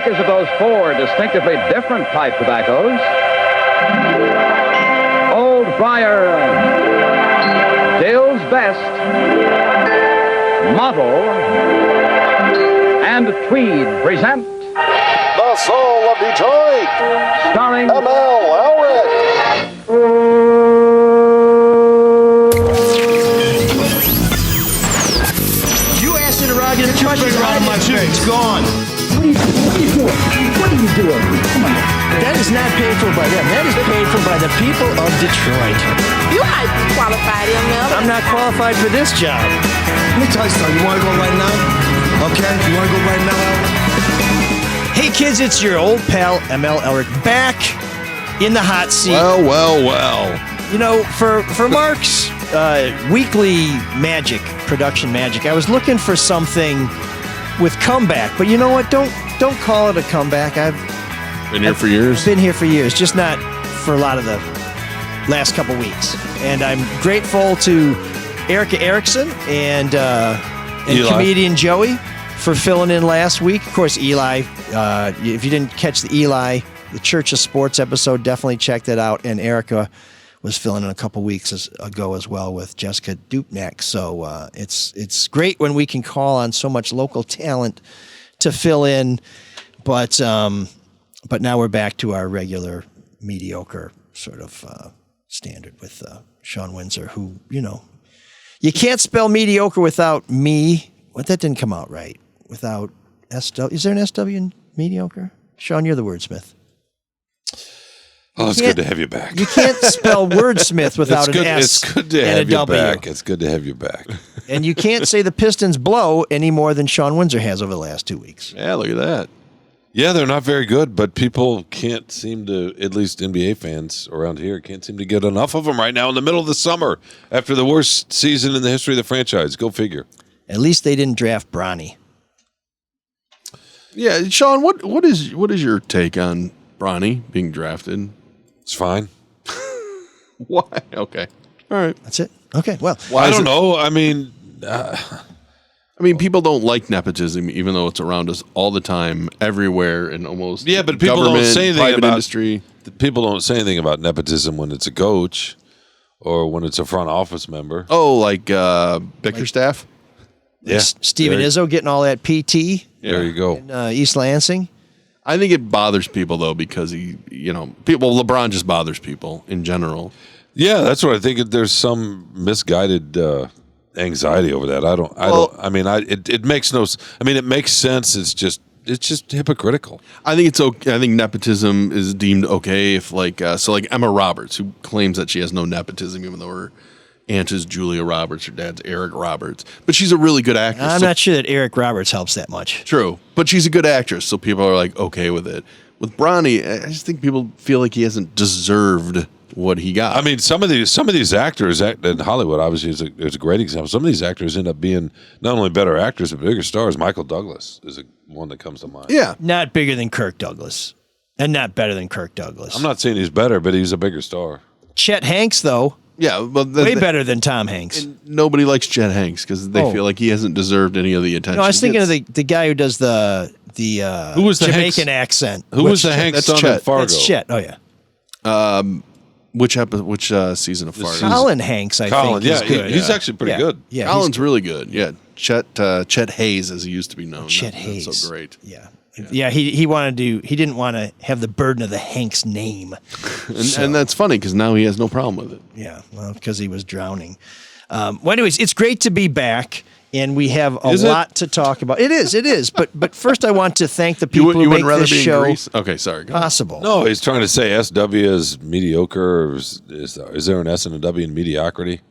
makers of those four distinctively different pipe tobaccos, Old Briar, Dale's Best, Motto, and Tweed present The Soul of Detroit, starring M.L. Elric. You asked interrogative questions out of my face. It's gone. What are you doing? Come on. That is not paid for by them. That is paid for by the people of Detroit. You are qualified, ML. I'm not qualified for this job. Let me tell you something. You want to go right now? Okay? You want to go right now, Al? Hey, kids, it's your old pal, ML Elric, back in the hot seat. Well. You know, for Marc's weekly production magic, I was looking for something with comeback. But you know what? Don't call it a comeback. I've been here for years. Been here for years, just not for a lot of the last couple weeks. And I'm grateful to Erica Erickson and comedian Joey for filling in last week. Of course, Eli. If you didn't catch the Church of Sports episode, definitely check that out. And Erica was filling in a couple weeks ago as well with Jessica Dupnack. So it's great when we can call on so much local talent to fill in, but now we're back to our regular mediocre sort of standard with Shawn Windsor, who, you know, you can't spell mediocre without me. What, that didn't come out right. Without SW. Is there an SW in mediocre? Shawn, you're the wordsmith. Oh, it's good to have you back. You can't spell wordsmith without an S It's good to and have a you W. back. It's good to have you back. And you can't say the Pistons blow any more than Shawn Windsor has over the last 2 weeks. Yeah, look at that. Yeah, they're not very good, but people can't seem to, at least NBA fans around here, can't seem to get enough of them right now in the middle of the summer after the worst season in the history of the franchise. Go figure. At least they didn't draft Bronny. Yeah, Shawn, what is your take on Bronny being drafted? It's fine. Why? Okay. All right. That's it. Okay. Well, I don't know. I mean, people don't like nepotism, even though it's around us all the time, everywhere, and almost but people don't say anything about industry. People don't say anything about nepotism when it's a coach or when it's a front office member. Oh, like Bickerstaff? Yeah, Steven Izzo getting all that PT. There you go. In East Lansing. I think it bothers people though because LeBron just bothers people in general. Yeah, that's what I think. There's some misguided anxiety over that. It makes no. I mean, it makes sense. It's just hypocritical. I think it's okay. I think nepotism is deemed okay if like Emma Roberts, who claims that she has no nepotism, even though her aunt is Julia Roberts, her dad's Eric Roberts, but she's a really good actress. I'm not sure that Eric Roberts helps that much. True, but she's a good actress, so people are like okay with it. With Bronny, I just think people feel like he hasn't deserved what he got. I mean, some of these actors in Hollywood, obviously, is a great example. Some of these actors end up being not only better actors but bigger stars. Michael Douglas is one that comes to mind. Yeah, not bigger than Kirk Douglas, and not better than Kirk Douglas. I'm not saying he's better, but he's a bigger star. Chet Hanks, though. Yeah, well, way better than Tom Hanks. And nobody likes Chet Hanks because they feel like he hasn't deserved any of the attention. No, I was thinking of the guy who does the who was the Jamaican accent. Who was the Hanks son in Fargo? That's Chet. Oh yeah. Which season of Fargo? Colin Hanks, I think. Yeah, is good. he's actually pretty good. Yeah, Colin's really good. Yeah, Chet Hayes, as he used to be known. Chet Hayes, so great. Yeah. He wanted to. He didn't want to have the burden of the Hanks name, and that's funny because now he has no problem with it. Yeah, well, because he was drowning. Well, anyways, it's great to be back, and we have a lot to talk about. It is. But first, I want to thank the people who make this show okay, sorry, possible. No, he's trying to say SW is mediocre. Or is there an S and a W in mediocrity?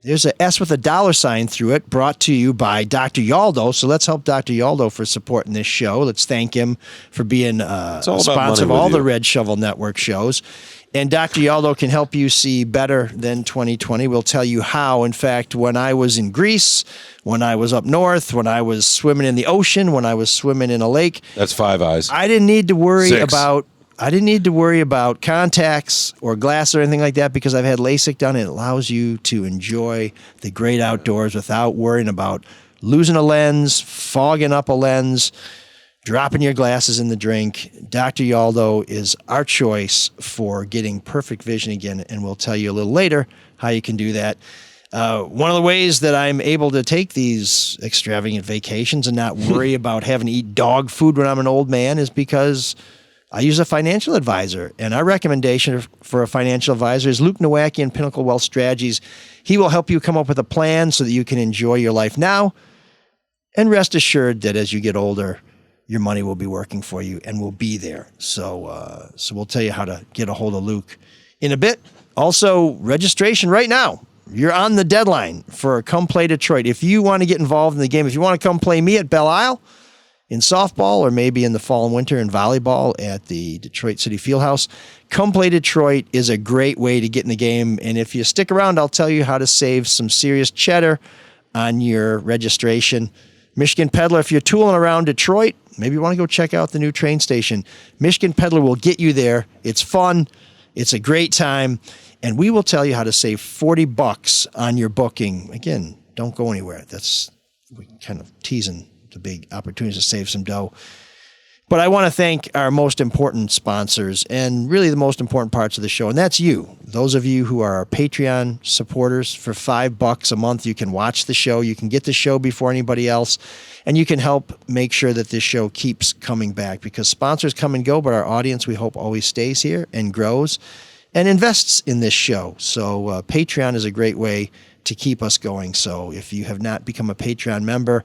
There's an S with a $sign through it, brought to you by Dr. Yaldo. So let's help Dr. Yaldo for supporting this show. Let's thank him for being a sponsor of all the Red Shovel Network shows. And Dr. Yaldo can help you see better than 2020. We'll tell you how. In fact, when I was in Greece, when I was up north, when I was swimming in the ocean, when I was swimming in a lake. That's 5 eyes. I didn't need to worry 6. about contacts or glass or anything like that because I've had LASIK done. It allows you to enjoy the great outdoors without worrying about losing a lens, fogging up a lens, dropping your glasses in the drink. Dr. Yaldo is our choice for getting perfect vision again, and we'll tell you a little later how you can do that. One of the ways that I'm able to take these extravagant vacations and not worry about having to eat dog food when I'm an old man is because I use a financial advisor. And our recommendation for a financial advisor is Luke Nowacki and Pinnacle Wealth Strategies. He will help you come up with a plan so that you can enjoy your life now and rest assured that as you get older, your money will be working for you and will be there. So we'll tell you how to get a hold of Luke in a bit. Also, registration right now. You're on the deadline for Come Play Detroit. If you want to get involved in the game, if you want to come play me at Belle Isle in softball or maybe in the fall and winter in volleyball at the Detroit City Fieldhouse, Come Play Detroit is a great way to get in the game. And if you stick around, I'll tell you how to save some serious cheddar on your registration. Michigan Peddler, if you're tooling around Detroit, maybe you want to go check out the new train station. Michigan Peddler will get you there. It's fun. It's a great time. And we will tell you how to save $40 on your booking. Again, don't go anywhere. We're kind of teasing the big opportunities to save some dough. But I want to thank our most important sponsors and really the most important parts of the show, and that's you. Those of you who are our Patreon supporters, for $5 a month, you can watch the show. You can get the show before anybody else, and you can help make sure that this show keeps coming back because sponsors come and go, but our audience, we hope, always stays here and grows and invests in this show. So Patreon is a great way to keep us going. So if you have not become a Patreon member,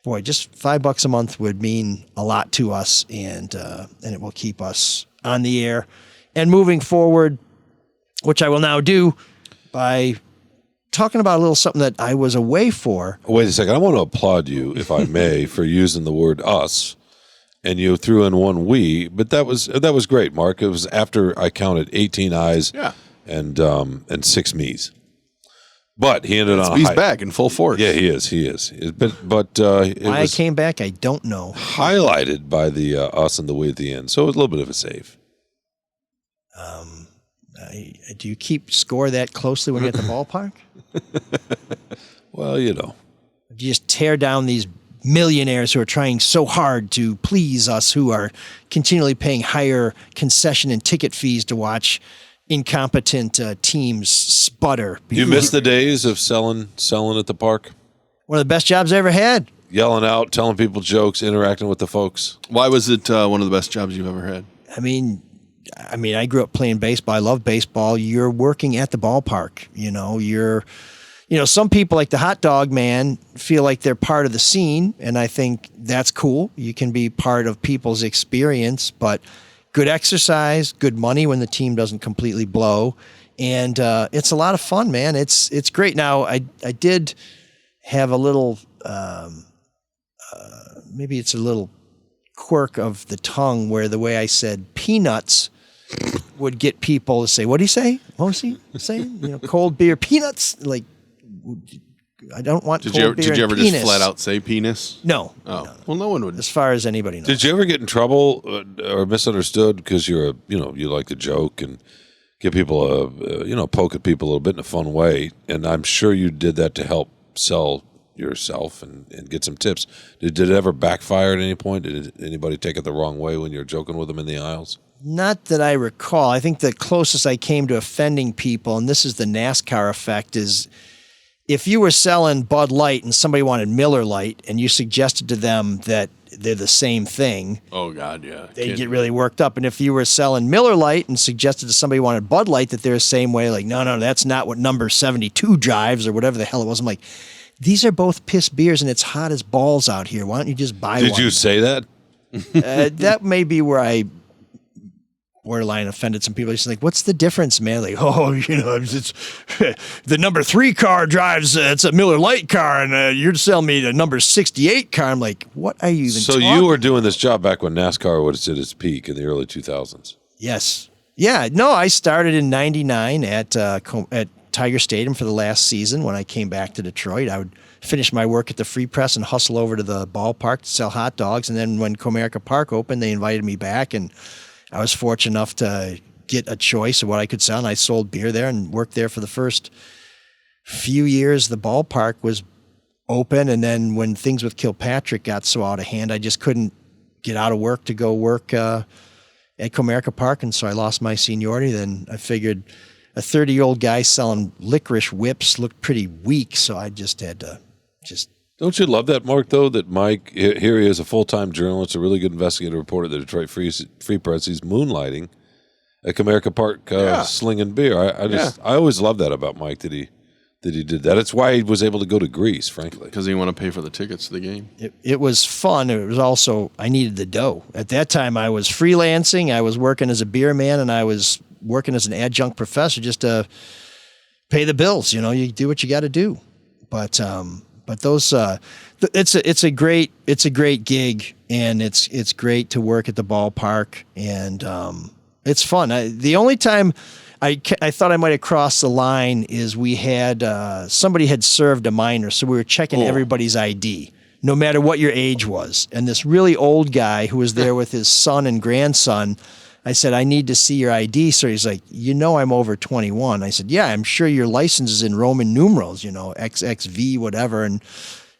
boy, just $5 a month would mean a lot to us, and it will keep us on the air and moving forward, which I will now do by talking about a little something that I was away for. Wait a second. I want to applaud you, if I may, for using the word us, and you threw in one we, but that was great, Mark. It was after I counted 18 I's and 6 me's. But he ended on a He's high. back in full force. Yeah, he is. But it Why was I came back, I don't know. highlighted by the us and the we at the end. So it was a little bit of a save. Do you keep score that closely when you're at the ballpark? Well, you know. Do you just tear down these millionaires who are trying so hard to please us, who are continually paying higher concession and ticket fees to watch incompetent teams sputter? You miss the days of selling at the park? One of the best jobs I ever had. Yelling out, telling people jokes, interacting with the folks. Why was it one of the best jobs you've ever had? I mean, I grew up playing baseball. I love baseball. You're working at the ballpark. Some people like the hot dog man feel like they're part of the scene, and I think that's cool. You can be part of people's experience, but good exercise, good money when the team doesn't completely blow, and it's a lot of fun, man. It's great. Now, I did have a little, maybe it's a little quirk of the tongue where the way I said peanuts would get people to say, what did he say? What was he saying? Cold beer, peanuts? Like, I don't want cold beer. Did you ever penis. just flat out say penis? No. Oh, no. well, no one would. As far as anybody knows. Did you ever get in trouble or misunderstood because you like to joke and give people poke at people a little bit in a fun way? And I'm sure you did that to help sell yourself and get some tips. Did it ever backfire at any point? Did anybody take it the wrong way when you were joking with them in the aisles? Not that I recall. I think the closest I came to offending people, and this is the NASCAR effect, is if you were selling Bud Light and somebody wanted Miller Lite and you suggested to them that they're the same thing, oh God, yeah, they'd get really worked up. And if you were selling Miller Lite and suggested to somebody who wanted Bud Light that they're the same way, like, no, that's not what number 72 drives or whatever the hell it was. I'm like, these are both piss beers and it's hot as balls out here. Why don't you just buy one? Did you say that? That may be where I borderline offended some people. Just like, what's the difference, man? Like, it's the number 3 car drives, it's a Miller Lite car, and you're selling me the number 68 car. I'm like, what are you even talking? You were doing this job back when NASCAR was at its peak in the early 2000s. Yes. Yeah. No, I started in '99 at Tiger Stadium for the last season. When I came back to Detroit, I would finish my work at the Free Press and hustle over to the ballpark to sell hot dogs. And then when Comerica Park opened, they invited me back, and I was fortunate enough to get a choice of what I could sell, and I sold beer there and worked there for the first few years. The ballpark was open, and then when things with Kilpatrick got so out of hand, I just couldn't get out of work to go work at Comerica Park, and so I lost my seniority. Then I figured a 30-year-old guy selling licorice whips looked pretty weak, so I just had to Don't you love that, Mark, though, that Mike, here he is, a full-time journalist, a really good investigative reporter at the Detroit Free Press. He's moonlighting at Comerica Park slinging beer. I always love that about Mike, that he did that. It's why he was able to go to Greece, frankly. Because he want to pay for the tickets to the game. It was fun. It was also, I needed the dough. At that time, I was freelancing. I was working as a beer man, and I was working as an adjunct professor just to pay the bills. You know, you do what you got to do. But those, it's a great gig, and it's great to work at the ballpark, and it's fun. The only time I thought I might have crossed the line is we had somebody had served a minor, so we were checking everybody's ID, no matter what your age was. And this really old guy who was there with his son and grandson, I said, I need to see your ID, sir. He's like, I'm over 21. I said, yeah, I'm sure your license is in Roman numerals, XXV, whatever. And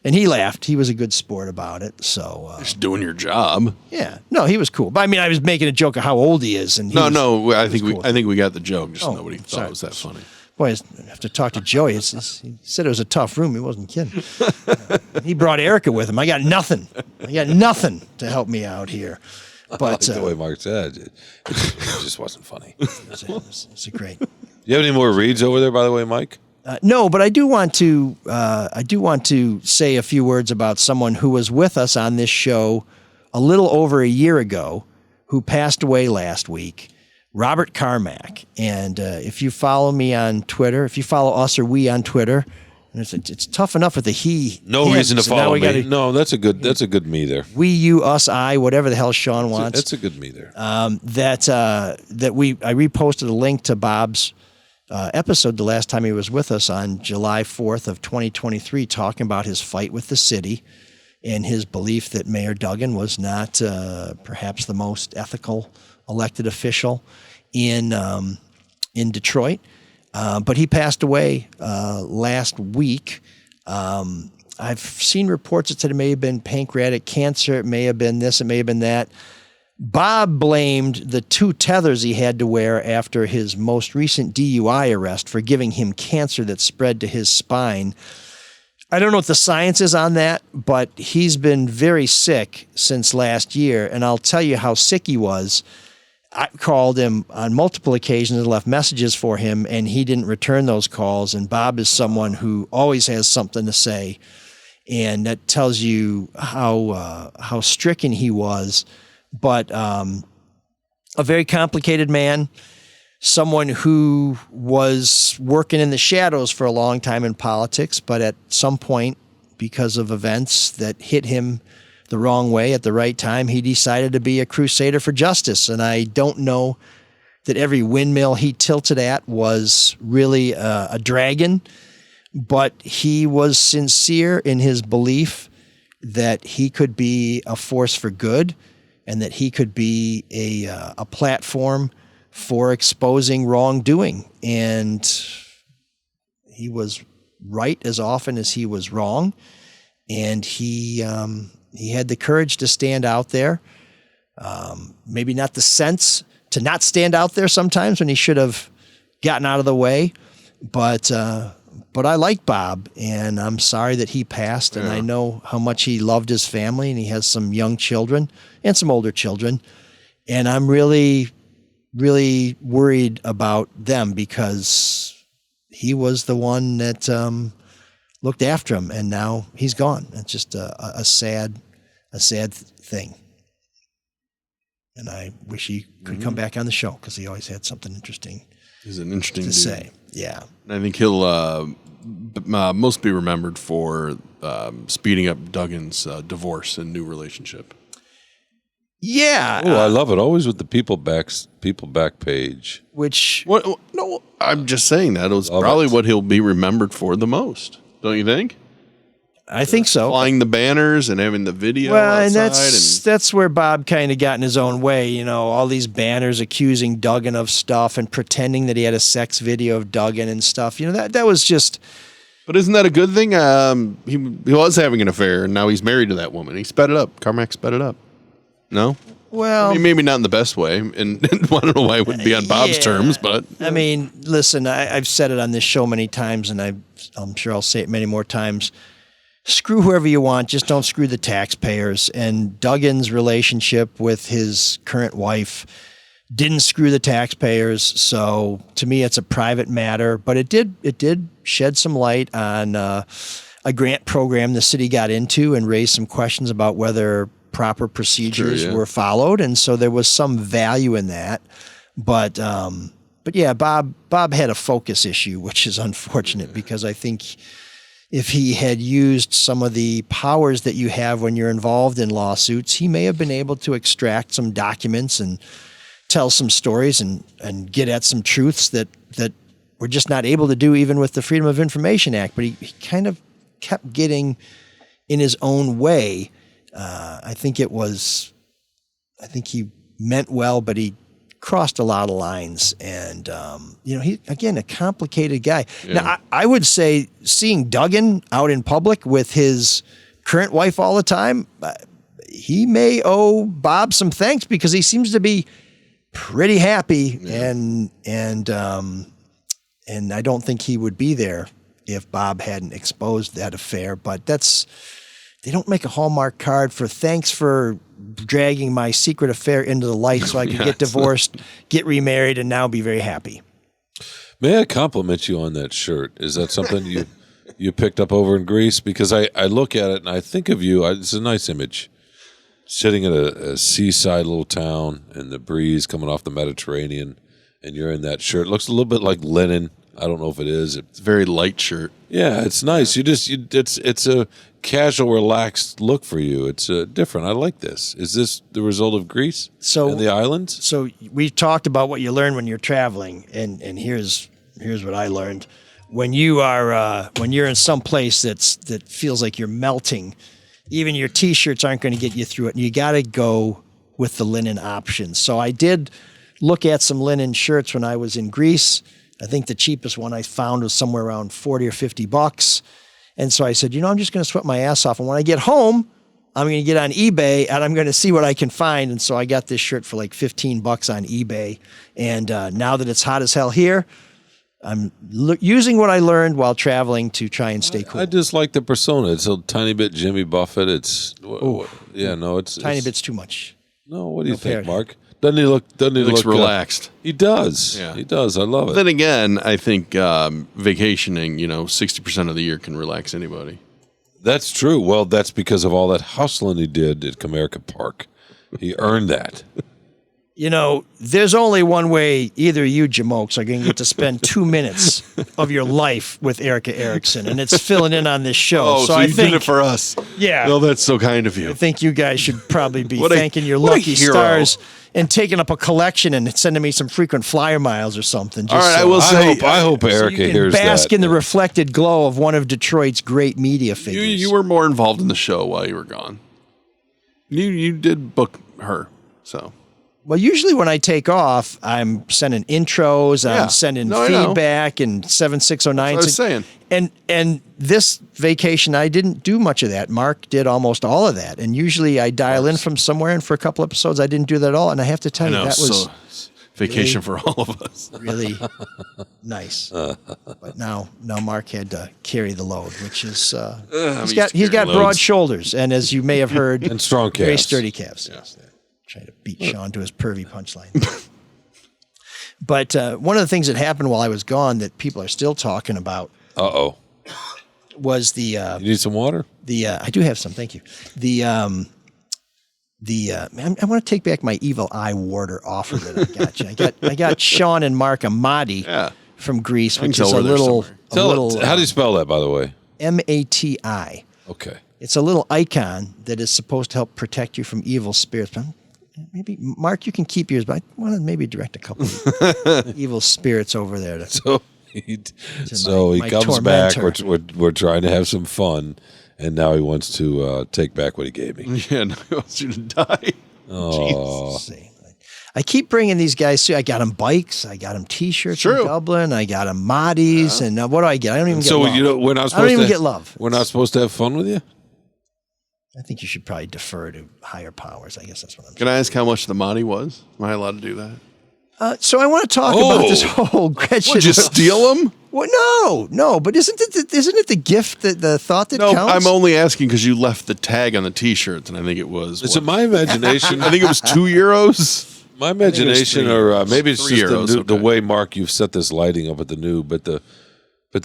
he laughed. He was a good sport about it. So just doing your job. Yeah. No, he was cool. But I mean, I was making a joke of how old he is. And I think we got the joke. Just nobody thought it was that funny. Boy, I have to talk to Joey. He said it was a tough room. He wasn't kidding. He brought Erica with him. I got nothing to help me out here. But I like the way Mark said it just wasn't funny. It's a great. You have any more reads over there, by the way, Mike? No, but I do want to say a few words about someone who was with us on this show a little over a year ago, who passed away last week, Robert Carmack. And if you follow me on Twitter, if you follow us or we on Twitter, and it's tough enough with the he. No reason to follow me. No, that's a good me there. We, you, us, I, whatever the hell Shawn wants. That's a good me there. I reposted a link to Bob's episode the last time he was with us on July 4th of 2023, talking about his fight with the city and his belief that Mayor Duggan was not perhaps the most ethical elected official in Detroit. But he passed away last week. I've seen reports that said it may have been pancreatic cancer. It may have been this. It may have been that. Bob blamed the 2 tethers he had to wear after his most recent DUI arrest for giving him cancer that spread to his spine. I don't know what the science is on that, but he's been very sick since last year, and I'll tell you how sick he was. I called him on multiple occasions and left messages for him, and he didn't return those calls. And Bob is someone who always has something to say, and that tells you how stricken he was. But a very complicated man, someone who was working in the shadows for a long time in politics, but at some point, because of events that hit him the wrong way at the right time, he decided to be a crusader for justice. And I don't know that every windmill he tilted at was really a dragon, but he was sincere in his belief that he could be a force for good and that he could be a platform for exposing wrongdoing. And he was right as often as he was wrong. And he had the courage to stand out there. Maybe not the sense to not stand out there sometimes when he should have gotten out of the way. But I like Bob, and I'm sorry that he passed. And I know how much he loved his family, and he has some young children and some older children. And I'm really, really worried about them because he was the one that looked after him, and now he's gone. It's just a sad thing. And I wish he could come back on the show because he always had something interesting. He's an interesting to say. Yeah, I think he'll most be remembered for speeding up Duggan's divorce and new relationship. Yeah. Oh, I love it. Always with the people back page. Which no, I'm just saying that it was probably what he'll be remembered for the most. Don't you think? I think so. Flying the banners and having the video outside. And that's where Bob kind of got in his own way. You know, all these banners accusing Duggan of stuff and pretending that he had a sex video of Duggan and stuff. You know, that was just... But isn't that a good thing? He was having an affair, and now he's married to that woman. He sped it up. Carmack sped it up. No? Well, I mean, maybe not in the best way, and I don't know why it would be on Bob's terms, but... I mean, listen, I've said it on this show many times, and I'm sure I'll say it many more times. Screw whoever you want, just don't screw the taxpayers. And Duggan's relationship with his current wife didn't screw the taxpayers, so to me it's a private matter, but it did shed some light on a grant program the city got into and raised some questions about whether proper procedures were followed, and so there was some value in that. But yeah, Bob had a focus issue, which is unfortunate because I think if he had used some of the powers that you have when you're involved in lawsuits, he may have been able to extract some documents and tell some stories and get at some truths that we're just not able to do even with the Freedom of Information Act. But he kind of kept getting in his own way. I think he meant well, but he crossed a lot of lines. And, he, again, a complicated guy. Yeah. Now, I would say seeing Duggan out in public with his current wife all the time, he may owe Bob some thanks because he seems to be pretty happy. Yeah. And I don't think he would be there if Bob hadn't exposed that affair. But they don't make a Hallmark card for thanks for dragging my secret affair into the light so I could get divorced, get remarried, and now be very happy. May I compliment you on that shirt? Is that something you picked up over in Greece? Because I look at it and I think of you. It's a nice image. Sitting in a seaside little town and the breeze coming off the Mediterranean, and you're in that shirt. It looks a little bit like linen. I don't know if it is. It's a very light shirt. Yeah, it's nice. It's a casual, relaxed look for you. It's different. I like this. Is this the result of Greece and the islands? So we've talked about what you learn when you're traveling, and here's what I learned. When you're in some place that feels like you're melting, even your T-shirts aren't going to get you through it, and you got to go with the linen options. So I did look at some linen shirts when I was in Greece. I think the cheapest one I found was somewhere around $40 or $50. And so I said, I'm just going to sweat my ass off. And when I get home, I'm going to get on eBay and I'm going to see what I can find. And so I got this shirt for like $15 on eBay. And now that it's hot as hell here, I'm using what I learned while traveling to try and stay cool. I just like the persona. It's a tiny bit Jimmy Buffett. It's tiny bit's too much. No, what do you think, Mark? Doesn't he look relaxed? He does. Yeah. He does. I love it. Then again, I think vacationing, 60% of the year can relax anybody. That's true. Well, that's because of all that hustling he did at Comerica Park. He earned that. There's only one way either you jamokes are going to get to spend 2 minutes of your life with Erica Erickson, and it's filling in on this show. Oh, so you did it for us. Yeah. Well, that's so kind of you. I think you guys should probably be thanking your lucky stars and taking up a collection and sending me some frequent flyer miles or something. All right, I will say. I hope Erica hears that. Bask in the reflected glow of one of Detroit's great media figures. You were more involved in the show while you were gone. You did book her, so. Well, usually when I take off, I'm sending intros, I'm sending feedback, and 7609. That's what I was saying. And this vacation, I didn't do much of that. Marc did almost all of that. And usually I dial in from somewhere, and for a couple episodes, I didn't do that at all. And I have to tell you, that was vacation really, for all of us. Really nice. But now Marc had to carry the load, which is he's got broad shoulders, and as you may have heard, and strong calves, very sturdy calves. Yeah. Trying to beat Shawn to his pervy punchline. But one of the things that happened while I was gone that people are still talking about. Was the you need some water? I do have some, thank you. I want to take back my evil eye warder offer that I got you. I got Shawn and Marc Amati from Greece, which is a little. How do you spell that, by the way? Mati. Okay. It's a little icon that is supposed to help protect you from evil spirits. Maybe, Marc, you can keep yours, but I want to maybe direct a couple of evil spirits over there. So he comes back. We're trying to have some fun, and now he wants to take back what he gave me. Yeah, now he wants you to die. Oh. I keep bringing these guys too. I got them bikes. I got them T-shirts from Dublin. I got them Maddie's. And what do I get? I don't even get love. We're not supposed I don't even get love. We're not supposed to have fun with you? I think you should probably defer to higher powers. I guess that's what I'm Can I ask how much the money was? Am I allowed to do that? So I want to talk about this whole Gretchen. Would you steal them? Well, no. But isn't it the gift, the thought that No, counts? I'm only asking because you left the tag on the T-shirts, and I think it was. Is it my imagination? I think it was €2. My imagination, or maybe it's just €3, the okay. way, Mark, you've set this lighting up at the new, but the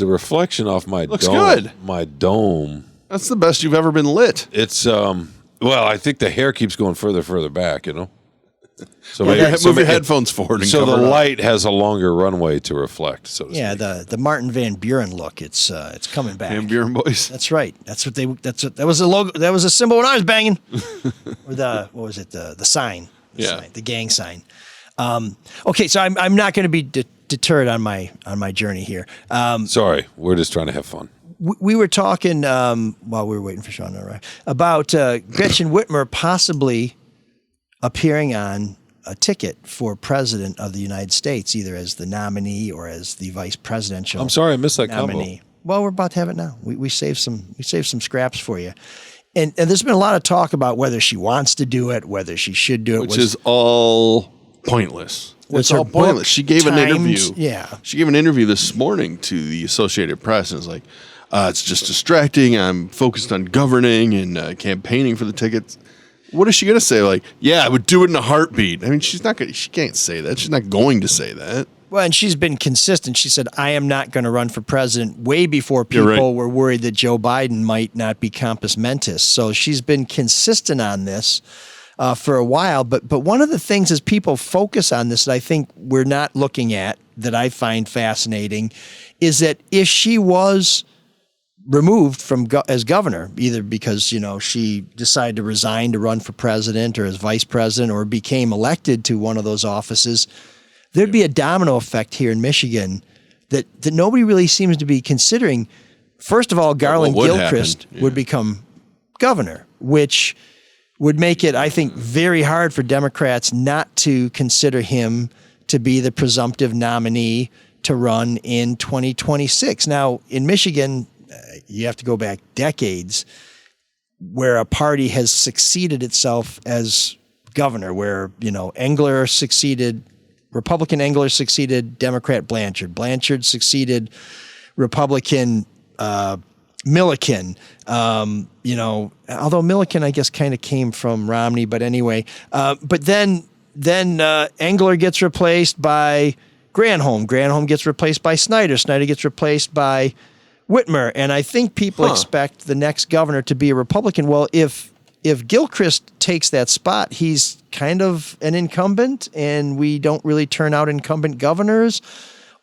reflection off my Looks dome, good. my dome. That's the best you've ever been lit. It's well, I think the hair keeps going further back. You know, so Move your headphones forward. And so the cover it up. light has a longer runway to reflect. So to Yeah, speak. the Martin Van Buren look. It's coming back. Van Buren boys. That's right. That was a logo. That was a symbol when I was banging. Or what was it? The sign. Sign, the gang sign. Okay, so I'm not going to be deterred on my journey here. Sorry, we're just trying to have fun. We were talking while we were waiting for Shawn to arrive about Gretchen Whitmer possibly appearing on a ticket for president of the United States, either as the nominee or as the vice presidential. I'm sorry, I missed that nominee. combo. Well, we're about to have it now. We saved some scraps for you, and there's been a lot of talk about whether she wants to do it, whether she should do it, Which is all pointless. Was It's her all book pointless. She gave an timed? interview. Yeah. She gave an interview this morning to the Associated Press, and it's like, it's just distracting. I'm focused on governing and campaigning for the tickets. What is she going to say? Like, yeah, I would do it in a heartbeat. I mean, she's not going. She can't say that. She's not going to say that. Well, and she's been consistent. She said, I am not going to run for president way before people You're right. were worried that Joe Biden might not be compos mentis. So she's been consistent on this for a while. But one of the things is people focus on this that I think we're not looking at, that I find fascinating, is that if she was removed from as governor, either because, she decided to resign to run for president or as vice president or became elected to one of those offices, there'd be a domino effect here in Michigan that nobody really seems to be considering. First of all, Garland would Gilchrist happen, yeah. would become governor, which would make it, I think, very hard for Democrats not to consider him to be the presumptive nominee to run in 2026. Now, in Michigan, you have to go back decades where a party has succeeded itself as governor, where, Engler succeeded, Republican Engler succeeded Democrat Blanchard. Blanchard succeeded Republican Milliken. Although Milliken, I guess, kind of came from Romney, but anyway. But then Engler gets replaced by Granholm. Granholm gets replaced by Snyder. Snyder gets replaced by Whitmer. And I think people expect the next governor to be a Republican. Well, if Gilchrist takes that spot, he's kind of an incumbent, and we don't really turn out incumbent governors.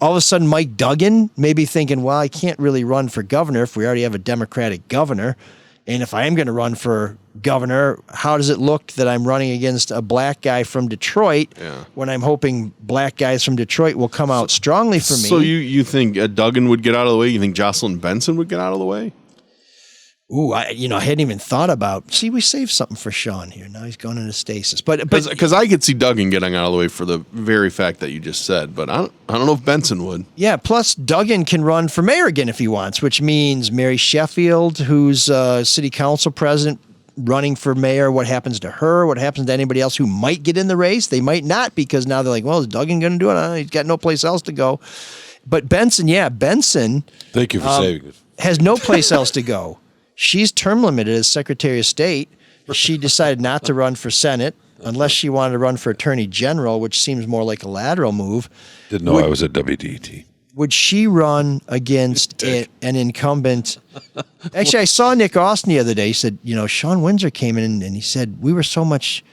All of a sudden, Mike Duggan may be thinking, well, I can't really run for governor if we already have a Democratic governor. And if I am going to run for governor, how does it look that I'm running against a black guy from Detroit when I'm hoping black guys from Detroit will come out strongly for me? So you think Duggan would get out of the way? You think Jocelyn Benson would get out of the way? Ooh, I hadn't even thought about. See, we saved something for Shawn here. Now he's going into stasis. But Because I could see Duggan getting out of the way for the very fact that you just said, but I don't know if Benson would. yeah, plus Duggan can run for mayor again if he wants, which means Mary Sheffield, who's city council president, running for mayor. What happens to her? What happens to anybody else who might get in the race? They might not, because now they're like, well, is Duggan going to do it? He's got no place else to go. But Benson, Thank you for saving it. has no place else to go. She's term limited as Secretary of State. She decided not to run for Senate unless she wanted to run for Attorney General, which seems more like a lateral move. Didn't know I was at WDT. Would she run against an incumbent? Actually, I saw Nick Austin the other day. He said, Shawn Windsor came in and he said, we were so much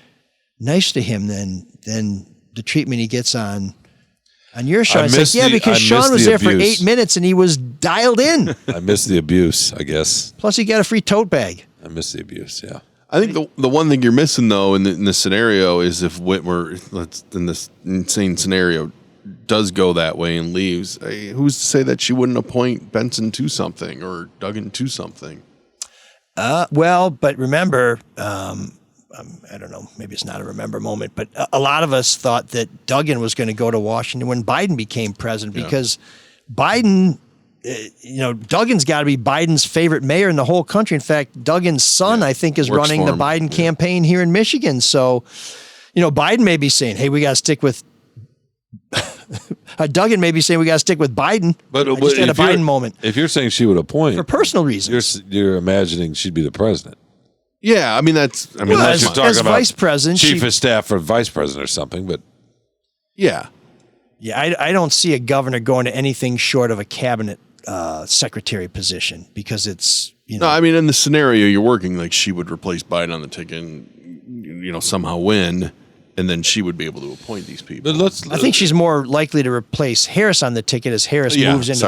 nicer to him than the treatment he gets on your show. It's like, because Shawn was there for 8 minutes and he was dialed in. I missed the abuse, I guess. Plus, he got a free tote bag. I missed the abuse, yeah. I think the one thing you're missing, though, in this scenario is if Whitmer, in this insane scenario, does go that way and leaves, who's to say that she wouldn't appoint Benson to something or Duggan to something? Well, but remember, I don't know, maybe it's not a remember moment, but a lot of us thought that Duggan was going to go to Washington when Biden became president, because Biden Duggan's got to be Biden's favorite mayor in the whole country. In fact, Duggan's son, I think, is running the Biden campaign here in Michigan. So, Biden may be saying, hey, we got to stick with Duggan may be saying we got to stick with Biden. But I just had a Biden moment. If you're saying she would appoint for personal reasons, you're imagining she'd be the president. Yeah, I mean that's. I mean, as vice president, chief of staff or vice president or something. But yeah, I don't see a governor going to anything short of a cabinet secretary position because it's No, I mean in the scenario you're working, like she would replace Biden on the ticket, and, somehow win. And then she would be able to appoint these people. But I think she's more likely to replace Harris on the ticket as Harris moves into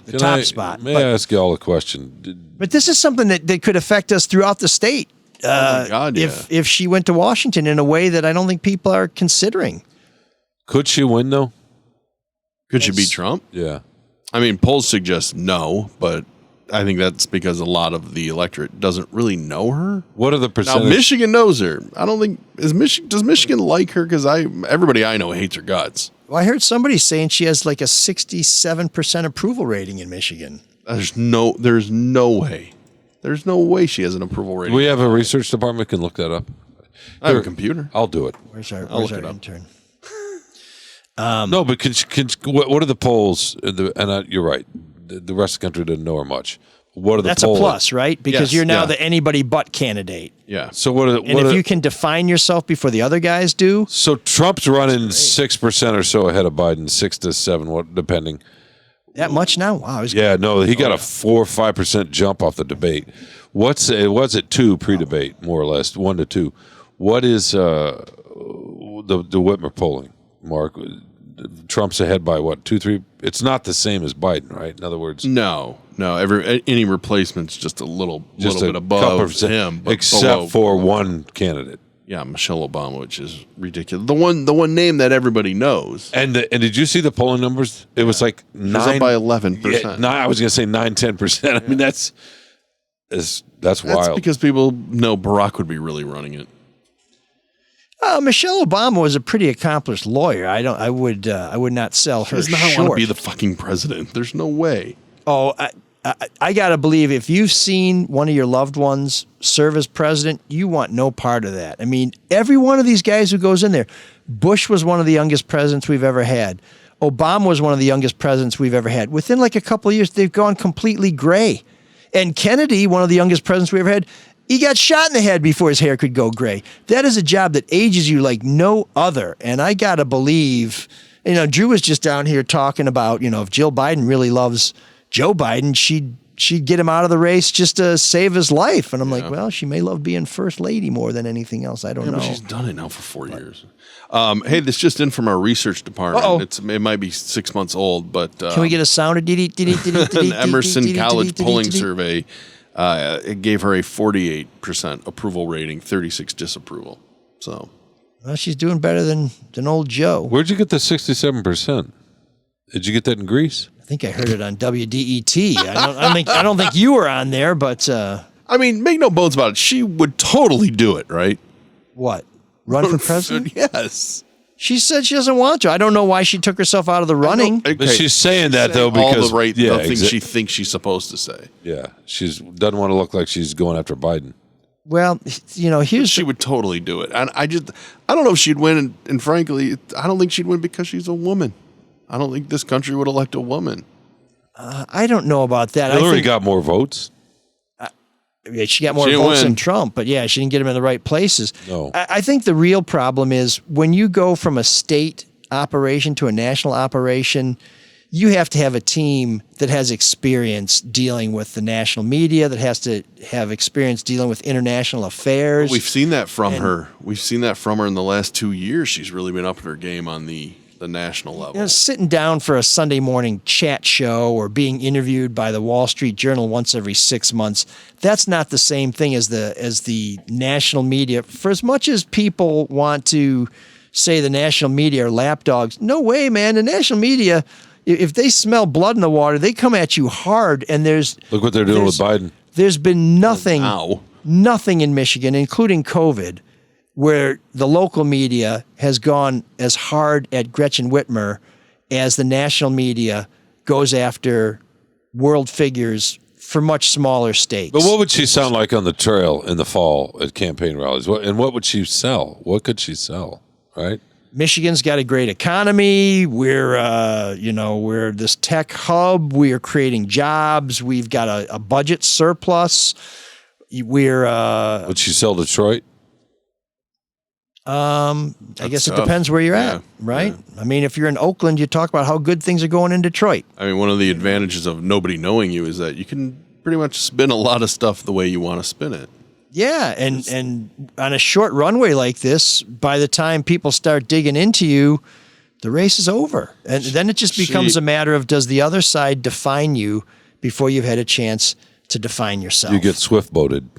the top spot. May I ask you all a question? But this is something that could affect us throughout the state. Oh my God, if she went to Washington in a way that I don't think people are considering. Could she win, though? Could she beat Trump? Yeah. I mean, polls suggest no, but I think that's because a lot of the electorate doesn't really know her. What are the percentage? Now, Michigan knows her. I don't think does Michigan like her because everybody I know hates her guts. Well, I heard somebody saying she has like a 67% approval rating in Michigan. There's no way. There's no way she has an approval rating. We have a research department can look that up. I have a computer. I'll do it. Where's our intern? No, but what are the polls? You're right. The rest of the country didn't know her much. What are the That's polls? a plus, right? Because you're now the anybody but candidate. Yeah. So if you can define yourself before the other guys do. So Trump's running 6% or so ahead of Biden, 6 to 7, depending. That much now? Wow. He got a 4 or 5% jump off the debate. It was at 2 pre-debate, more or less, 1 to 2. What is the Whitmer polling, Mark? Trump's ahead by what, 2, 3? It's not the same as Biden, right? In other words, no. Any replacement's just a little bit above him, but except for one candidate. Yeah, Michelle Obama, which is ridiculous. The one name that everybody knows. And did you see the polling numbers? It was like 9 up by 11%. I was going to say 9-10%. I mean that's wild. That's because people know Barack would be really running it. Michelle Obama was a pretty accomplished lawyer. I would not sell her She does not short. want to be the fucking president. There's no way. Oh, I got to believe if you've seen one of your loved ones serve as president, you want no part of that. I mean, every one of these guys who goes in there, Bush was one of the youngest presidents we've ever had. Obama was one of the youngest presidents we've ever had. Within like a couple of years, they've gone completely gray. And Kennedy, one of the youngest presidents we ever had, he got shot in the head before his hair could go gray. That is a job that ages you like no other. And I got to believe, Drew was just down here talking about, if Jill Biden really loves Joe Biden, she'd get him out of the race just to save his life. And I'm like, well, she may love being first lady more than anything else. I don't know. But she's done it now for 4 years. Hey, this just in from our research department. It might be 6 months old, but can we get a sound? An Emerson College polling survey. It gave her a 48% approval rating, 36 disapproval. So, well, she's doing better than old Joe. Where'd you get the 67%? Did you get that in Greece? I think I heard it on WDET. I don't think you were on there, but I mean, make no bones about it. She would totally do it, right? What? Run for president? Yes. She said she doesn't want to. I don't know why she took herself out of the running. But she's saying that though because all the right things she thinks she's supposed to say. Yeah, doesn't want to look like she's going after Biden. Well, she would totally do it, and I don't know if she'd win. And frankly, I don't think she'd win because she's a woman. I don't think this country would elect a woman. I don't know about that. Hillary got more votes. She got more votes than Trump, but yeah, she didn't get them in the right places. No. I think the real problem is when you go from a state operation to a national operation, you have to have a team that has experience dealing with the national media, that has to have experience dealing with international affairs. We've seen that from her. We've seen that from her in the last 2 years. She's really been up in her game on the national level. Sitting down for a Sunday morning chat show or being interviewed by the Wall Street Journal once every 6 months, that's not the same thing as the national media. For as much as people want to say the national media are lapdogs, no way, man. The national media, if they smell blood in the water, they come at you hard. And look what they're doing with Biden. There's been nothing in Michigan, including COVID, where the local media has gone as hard at Gretchen Whitmer as the national media goes after world figures for much smaller stakes. But what would she sound like on the trail in the fall at campaign rallies? And what would she sell? What could she sell? Right? Michigan's got a great economy. We're this tech hub. We are creating jobs. We've got a budget surplus. Would she sell Detroit? I guess tough. it depends where you're at, right? Yeah. I mean, if you're in Oakland, you talk about how good things are going in Detroit. I mean, one of the advantages of nobody knowing you is that you can pretty much spin a lot of stuff the way you want to spin it. Yeah, and on a short runway like this, by the time people start digging into you, the race is over. And then it just becomes a matter of, does the other side define you before you've had a chance to define yourself? You get swift-boated.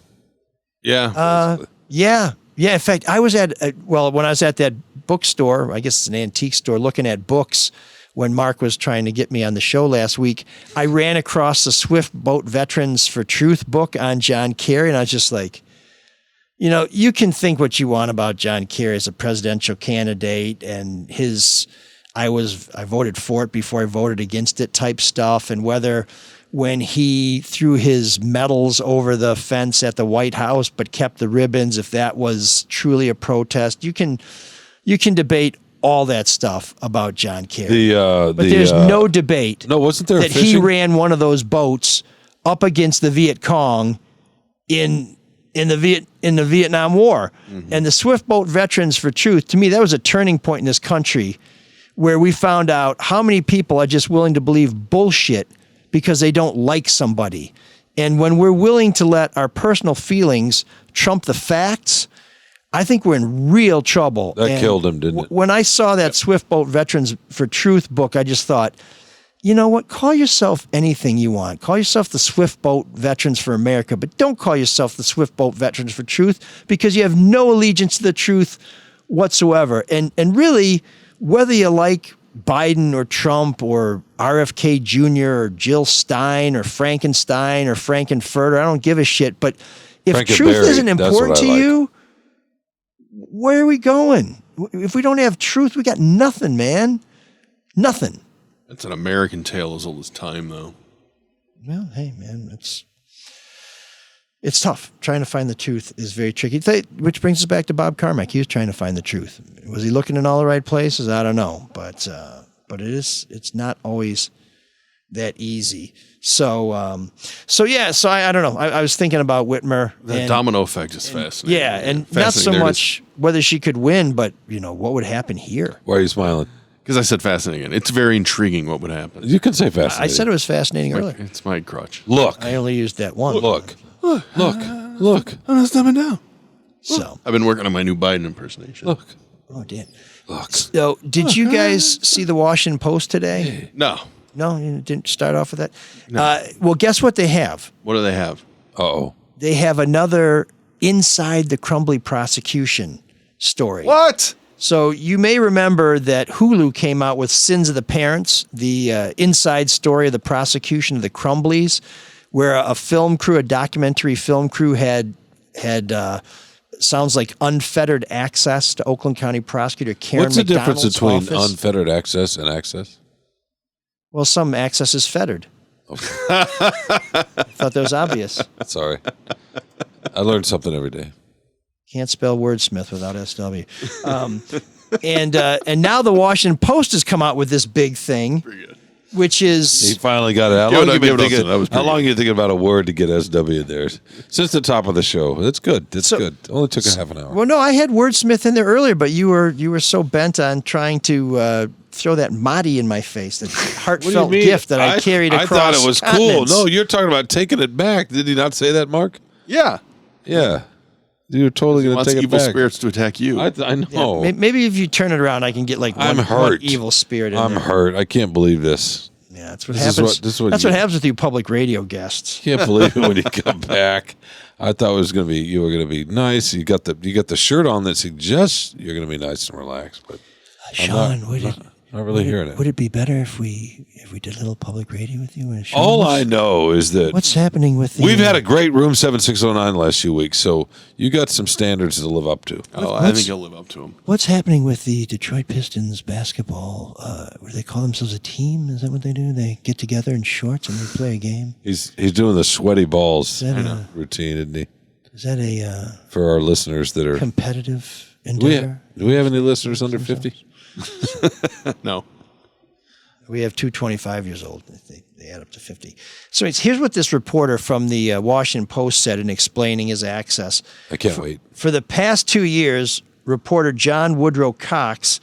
Yeah. Yeah. In fact, I was when I was at that bookstore, I guess it's an antique store, looking at books when Marc was trying to get me on the show last week, I ran across the Swift Boat Veterans for Truth book on John Kerry, and I was just like, you can think what you want about John Kerry as a presidential candidate and I voted for it before I voted against it type stuff, and whether when he threw his medals over the fence at the White House but kept the ribbons, if that was truly a protest. You can debate all that stuff about John Kerry. But there's no debate. No, wasn't there that he ran one of those boats up against the Viet Cong in the Vietnam War. Mm-hmm. And the Swift Boat Veterans for Truth, to me, that was a turning point in this country where we found out how many people are just willing to believe bullshit because they don't like somebody. And when we're willing to let our personal feelings trump the facts, I think we're in real trouble. That killed him, didn't it? When I saw that Swift Boat Veterans for Truth book, I just thought, you know what? Call yourself anything you want. Call yourself the Swift Boat Veterans for America, but don't call yourself the Swift Boat Veterans for Truth, because you have no allegiance to the truth whatsoever. And really, whether you like Biden or Trump or RFK Jr. or Jill Stein or Frankenstein or Frankenfurter, I don't give a shit. But if truth isn't important to you, where are we going? If we don't have truth, we got nothing, man. Nothing. That's an American tale as old as time, though. Well, hey, man, it's tough. Trying to find the truth is very tricky. Which brings us back to Bob Carmack. He was trying to find the truth. Was he looking in all the right places? I don't know, but it's not always that easy. So I don't know. I was thinking about Whitmer. The domino effect is fascinating. Yeah, and not so much whether she could win, but what would happen here? Why are you smiling? Because I said fascinating. It's very intriguing what would happen. You can say fascinating. I said it was fascinating earlier. It's my crutch. Look. I only used that one. Look. I'm not stepping down. So I've been working on my new Biden impersonation. Look. Oh, Dan. Look. So, did you guys see the Washington Post today? No. No, you didn't start off with that? No. Well, guess what they have? What do they have? Uh-oh. They have another Inside the Crumbly prosecution story. What? So you may remember that Hulu came out with Sins of the Parents, the inside story of the prosecution of the Crumblies, where a documentary film crew had sounds like unfettered access to Oakland County Prosecutor Karen What's the McDonald's difference between office. unfettered access and access? Well, some access is fettered. Okay. Thought that was obvious. Sorry. I learned something every day. Can't spell wordsmith without SW. And now the Washington Post has come out with this big thing, which is... He finally got it. How long are you thinking about a word to get SW in there? Since the top of the show. That's good. That's good. Only took a half an hour. Well, no, I had wordsmith in there earlier, but you were so bent on trying to throw that Mahdi in my face, that heartfelt gift that I carried across. I thought it was continents. cool. No, you're talking about taking it back. Did he not say that, Marc? Yeah. Yeah. You're totally going to take it evil back. spirits to attack you. I know. Yeah, maybe if you turn it around, I can get one evil spirit in I'm there. hurt. I can't believe this. Yeah, that's what happens. That's what happens with you public radio guests. Can't believe it when you come back. I thought you were going to be nice. You got the shirt on that suggests you're going to be nice and relaxed. But Shawn, Not really hearing it. Would it be better if we did a little public radio with you? All I know is that what's happening with the... we've had a great Room 7609 the last few weeks, so you got some standards to live up to. Oh, I think you'll live up to them. What's happening with the Detroit Pistons basketball? Where they call themselves a team? Is that what they do? They get together in shorts and they play a game? He's doing the sweaty balls routine, isn't he? Is that a for our listeners that are competitive endeavor? Do we have any listeners under 50? No. We have two 25 years old. They add up to 50. So here's what this reporter from the Washington Post said in explaining his access. I can't wait. For the past 2 years, reporter John Woodrow Cox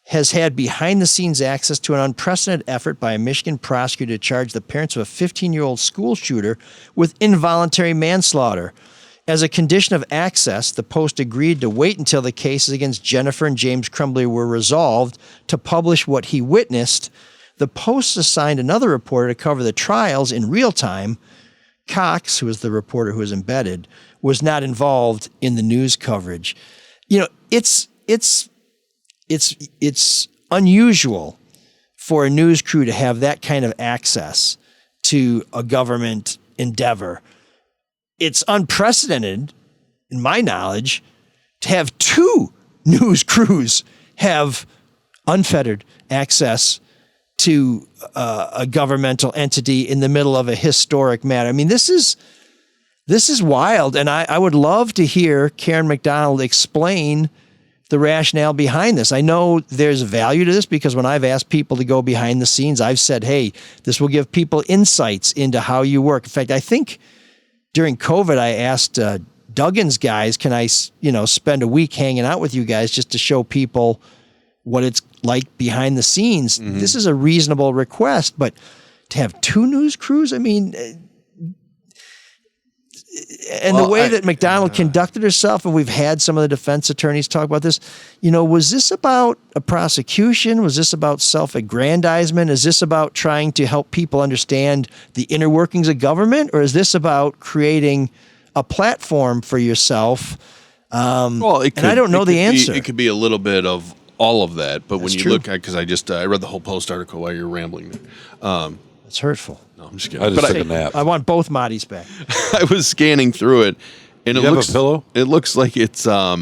has had behind-the-scenes access to an unprecedented effort by a Michigan prosecutor to charge the parents of a 15-year-old school shooter with involuntary manslaughter. As a condition of access, the Post agreed to wait until the cases against Jennifer and James Crumbley were resolved to publish what he witnessed. The Post assigned another reporter to cover the trials in real time. Cox, who was the reporter who was embedded, was not involved in the news coverage. You know, it's unusual for a news crew to have that kind of access to a government endeavor. It's unprecedented, in my knowledge, to have two news crews have unfettered access to a governmental entity in the middle of a historic matter. I mean, this is wild, and I would love to hear Karen McDonald explain the rationale behind this. I know there's value to this because when I've asked people to go behind the scenes, I've said, hey, this will give people insights into how you work. In fact, I think during COVID, I asked Duggan's guys, can I, spend a week hanging out with you guys just to show people what it's like behind the scenes? Mm-hmm. This is a reasonable request, but to have two news crews, I mean, the way that McDonald conducted herself, and we've had some of the defense attorneys talk about this, was this about a prosecution? Was this about self-aggrandizement? Is this about trying to help people understand the inner workings of government? Or is this about creating a platform for yourself? I don't know the answer. It could be a little bit of all of that, but That's when you true. look at, because I read the whole Post article while you're rambling. It's hurtful. No, I'm just kidding. I just took a nap. I want both Martys back. I was scanning through it, and You have a pillow? It looks like it's a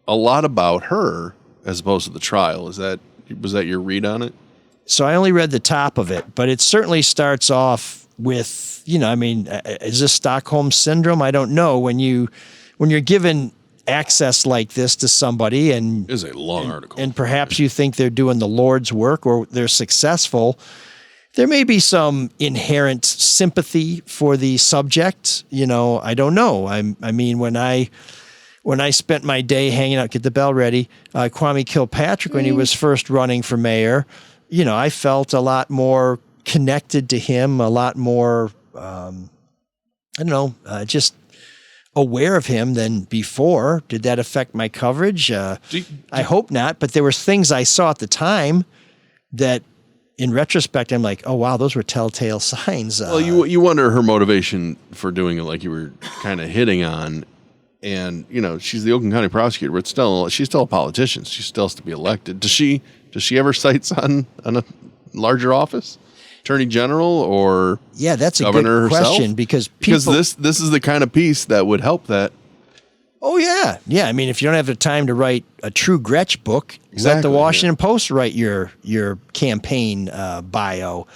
lot about her as opposed to the trial. Was that your read on it? So I only read the top of it, but it certainly starts off with, is this Stockholm syndrome? I don't know. When you're given access like this to somebody, and it is a long article, and perhaps you think they're doing the Lord's work or they're successful, there may be some inherent sympathy for the subject. I don't know. I mean, when I spent my day hanging out, get the bell ready, Kwame Kilpatrick, when he was first running for mayor, I felt a lot more connected to him, a lot more, just aware of him than before. Did that affect my coverage? I hope not, but there were things I saw at the time that, in retrospect, I'm like, oh, wow, those were telltale signs. Well, you wonder her motivation for doing it, like you were kind of hitting on. And, she's the Oakland County prosecutor, but she's still a politician. She still has to be elected. Does she ever sights on a larger office? Attorney General or that's Governor a good question herself? because this is the kind of piece that would help that. Oh, yeah. Yeah, I mean, if you don't have the time to write a true Gretch book, let the Washington Post write your campaign bio.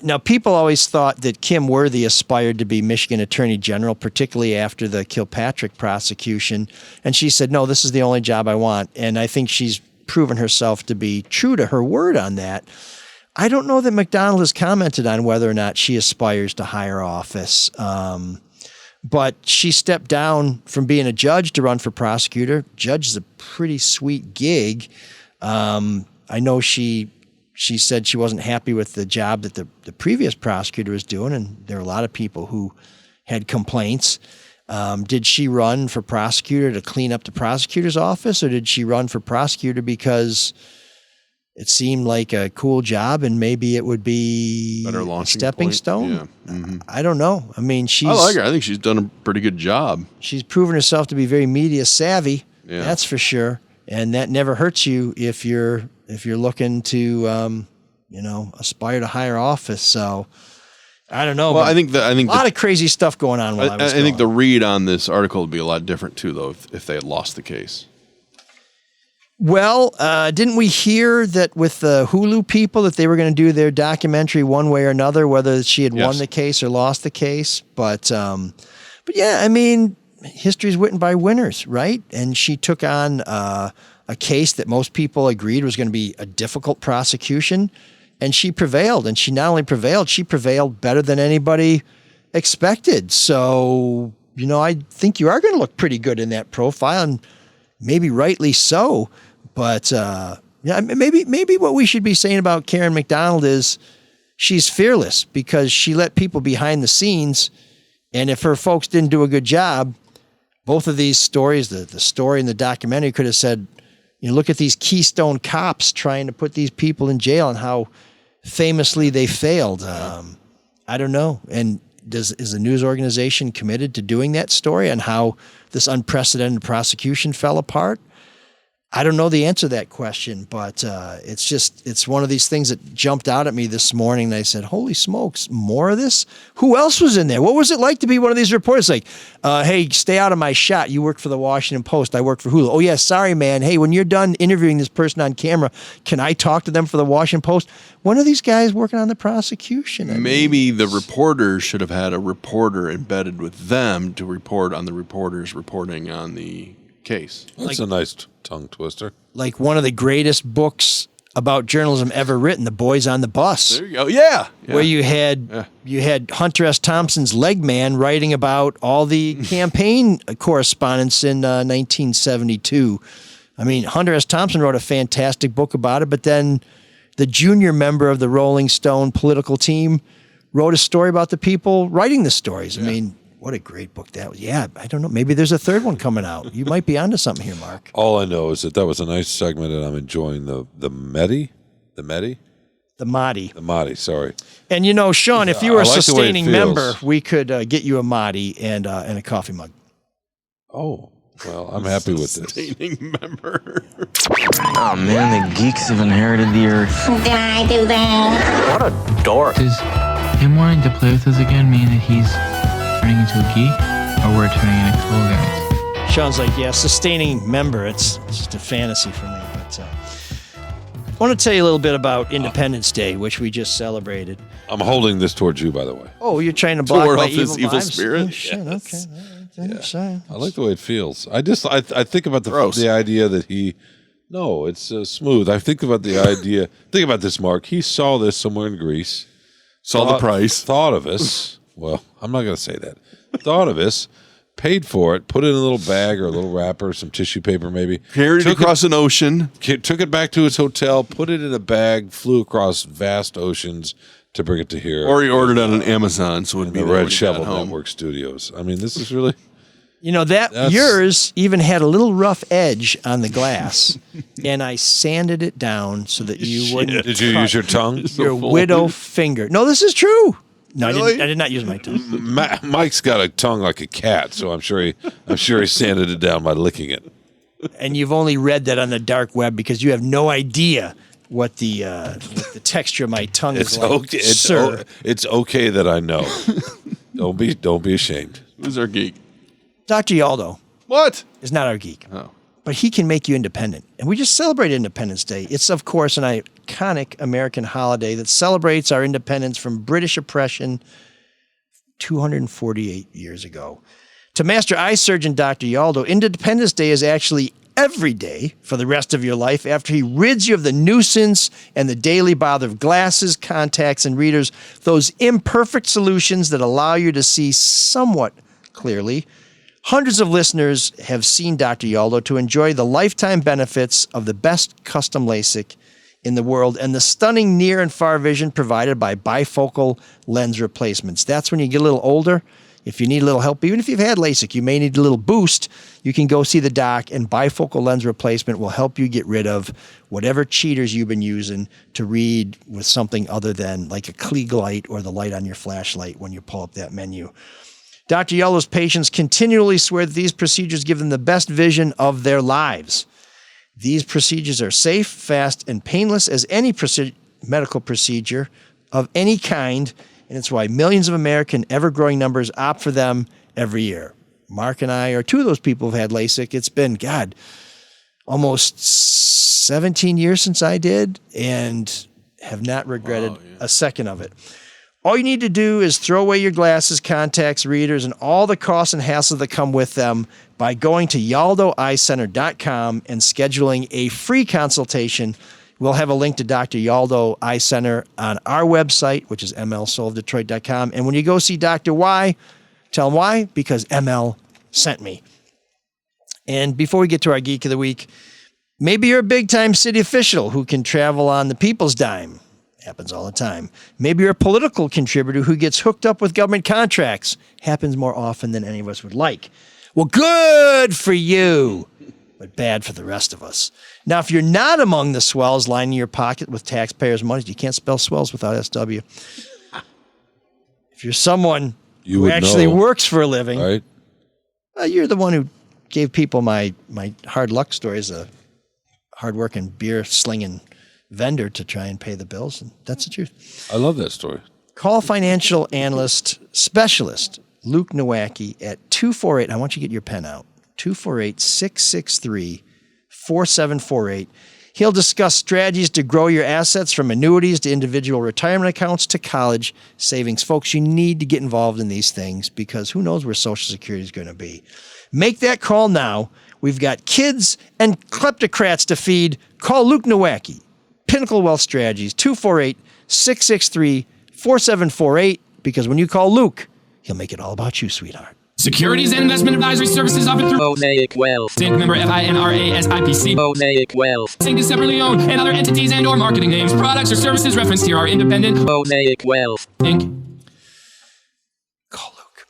Now, people always thought that Kim Worthy aspired to be Michigan Attorney General, particularly after the Kilpatrick prosecution. And she said, no, this is the only job I want. And I think she's proven herself to be true to her word on that. I don't know that McDonald has commented on whether or not she aspires to higher office. But she stepped down from being a judge to run for prosecutor. Judge is a pretty sweet gig. I know she said she wasn't happy with the job that the previous prosecutor was doing, and there are a lot of people who had complaints. Did she run for prosecutor to clean up the prosecutor's office, or did she run for prosecutor because it seemed like a cool job and maybe it would be a stepping stone? Yeah. Mm-hmm. I don't know. I mean, I like her. I think she's done a pretty good job. She's proven herself to be very media savvy. Yeah. That's for sure. and that never hurts you if you're looking to aspire to higher office. So I don't know. Well, I think a lot of crazy stuff going on while I was I think the read on this article would be a lot different too, though, if they had lost the case. Well, didn't we hear that with the Hulu people that they were going to do their documentary one way or another, whether she had won the case or lost the case? But yeah, I mean, history's written by winners, right? And she took on a case that most people agreed was going to be a difficult prosecution, and she prevailed. And she not only prevailed, she prevailed better than anybody expected. So, I think you are going to look pretty good in that profile, and maybe rightly so. But maybe what we should be saying about Karen McDonald is she's fearless because she let people behind the scenes, and if her folks didn't do a good job, both of these stories, the story and the documentary, could have said, look at these Keystone cops trying to put these people in jail and how famously they failed. I don't know. And is the news organization committed to doing that story on how this unprecedented prosecution fell apart? I don't know the answer to that question, but it's one of these things that jumped out at me this morning. And I said, holy smokes, more of this? Who else was in there? What was it like to be one of these reporters? Like, hey, stay out of my shot. You work for the Washington Post. I work for Hulu. Oh, yeah, sorry, man. Hey, when you're done interviewing this person on camera, can I talk to them for the Washington Post? When are these guys working on the prosecution? Maybe the reporters should have had a reporter embedded with them to report on the reporters reporting on the case. That's a nice tongue twister. Like one of the greatest books about journalism ever written, The Boys on the Bus. There you go. Yeah. Where you had Hunter S. Thompson's leg man writing about all the campaign correspondence in 1972. I mean, Hunter S. Thompson wrote a fantastic book about it, but then the junior member of the Rolling Stone political team wrote a story about the people writing the stories. I mean, what a great book that was. Yeah, I don't know. Maybe there's a third one coming out. You might be onto something here, Mark. All I know is that was a nice segment, and I'm enjoying the Medi? The Medi? The Mahdi. The Mahdi, sorry. And Shawn, if you were a sustaining member, we could get you a Mahdi and a coffee mug. Oh, well, I'm happy with this. Sustaining member. Oh, man, the geeks have inherited the earth. Did I do that? What a dork. Does him wanting to play with us again mean that he's turning into a geek, or we're turning into cool guys? Shawn's like, yeah, sustaining member. It's just a fantasy for me. But I want to tell you a little bit about Independence Day, which we just celebrated. I'm holding this towards you, by the way. Oh, you're trying to block my his evil vibes? spirit? Oh, shit, okay. Yeah. I like the way it feels. I think about the idea that it's smooth. I think about the idea. Think about this, Mark. He saw this somewhere in Greece. The price. Thought of us. Well, I'm not going to say that. Thought of us, paid for it, put it in a little bag or a little wrapper, some tissue paper maybe. Carried it across an ocean. Took it back to his hotel, put it in a bag, flew across vast oceans to bring it to here. Or he ordered on an Amazon, so it would be the Red Shovel Network Studios. I mean, this is really... yours even had a little rough edge on the glass, and I sanded it down so that you wouldn't. Did you use your tongue? Your widow finger. No, this is true. No, really? I did not use my tongue. Mike's got a tongue like a cat, so I'm sure he sanded it down by licking it. And you've only read that on the dark web because you have no idea what the texture of my tongue is like. Okay, it's okay that I know. Don't be ashamed. Who's our geek? Dr. Yaldo. What? Is not our geek. Oh. But he can make you independent. And we just celebrated Independence Day. It's, of course, an iconic American holiday that celebrates our independence from British oppression 248 years ago. To Master Eye Surgeon Dr. Yaldo, Independence Day is actually every day for the rest of your life after he rids you of the nuisance and the daily bother of glasses, contacts, and readers, those imperfect solutions that allow you to see somewhat clearly. Hundreds of listeners have seen Dr. Yaldo to enjoy the lifetime benefits of the best custom LASIK in the world and the stunning near and far vision provided by bifocal lens replacements. That's when you get a little older. If you need a little help, even if you've had LASIK, you may need a little boost. You can go see the doc, and bifocal lens replacement will help you get rid of whatever cheaters you've been using to read with something other than like a Klieg light or the light on your flashlight when you pull up that menu. Dr. Yaldo's patients continually swear that these procedures give them the best vision of their lives. These procedures are safe, fast, and painless as any medical procedure of any kind, and it's why millions of American ever-growing numbers opt for them every year. Mark and I are two of those people who've had LASIK. It's been, almost 17 years since I did, and have not regretted a second of it. All you need to do is throw away your glasses, contacts, readers, and all the costs and hassles that come with them by going to yaldoeyecenter.com and scheduling a free consultation. We'll have a link to Dr. Yaldo Eye Center on our website, which is mlsoulofdetroit.com. And when you go see Dr. Y, tell him why, because ML sent me. And before we get to our Geek of the Week, maybe you're a big-time city official who can travel on the people's dime. Happens all the time. Maybe you're a political contributor who gets hooked up with government contracts. Happens more often than any of us would like. Well, good for you, but bad for the rest of us. Now, if you're not among the swells lining your pocket with taxpayers' money, you can't spell swells without SW. If you're someone who actually works for a living, right? You're the one who gave people my hard luck story as a hardworking beer-slinging vendor to try and pay the bills, and that's the truth. I love that story. Call financial analyst specialist Luke Nowacki at 248. I want you to get your pen out. 248-663-4748. He'll discuss strategies to grow your assets from annuities to individual retirement accounts to college savings. Folks, you need to get involved in these things because who knows where Social Security is going to be. Make that call now. We've got kids and kleptocrats to feed. Call Luke Nowacki. Pinnacle Wealth Strategies, 248-663-4748, because when you call Luke, he'll make it all about you, sweetheart. Securities and investment advisory services offered through Mosaic Wealth. Inc. member FINRA SIPC. Mosaic Wealth. Inc. is separately owned, and other entities and or marketing names, products, or services referenced here are independent. Mosaic Wealth. Inc. Call Luke.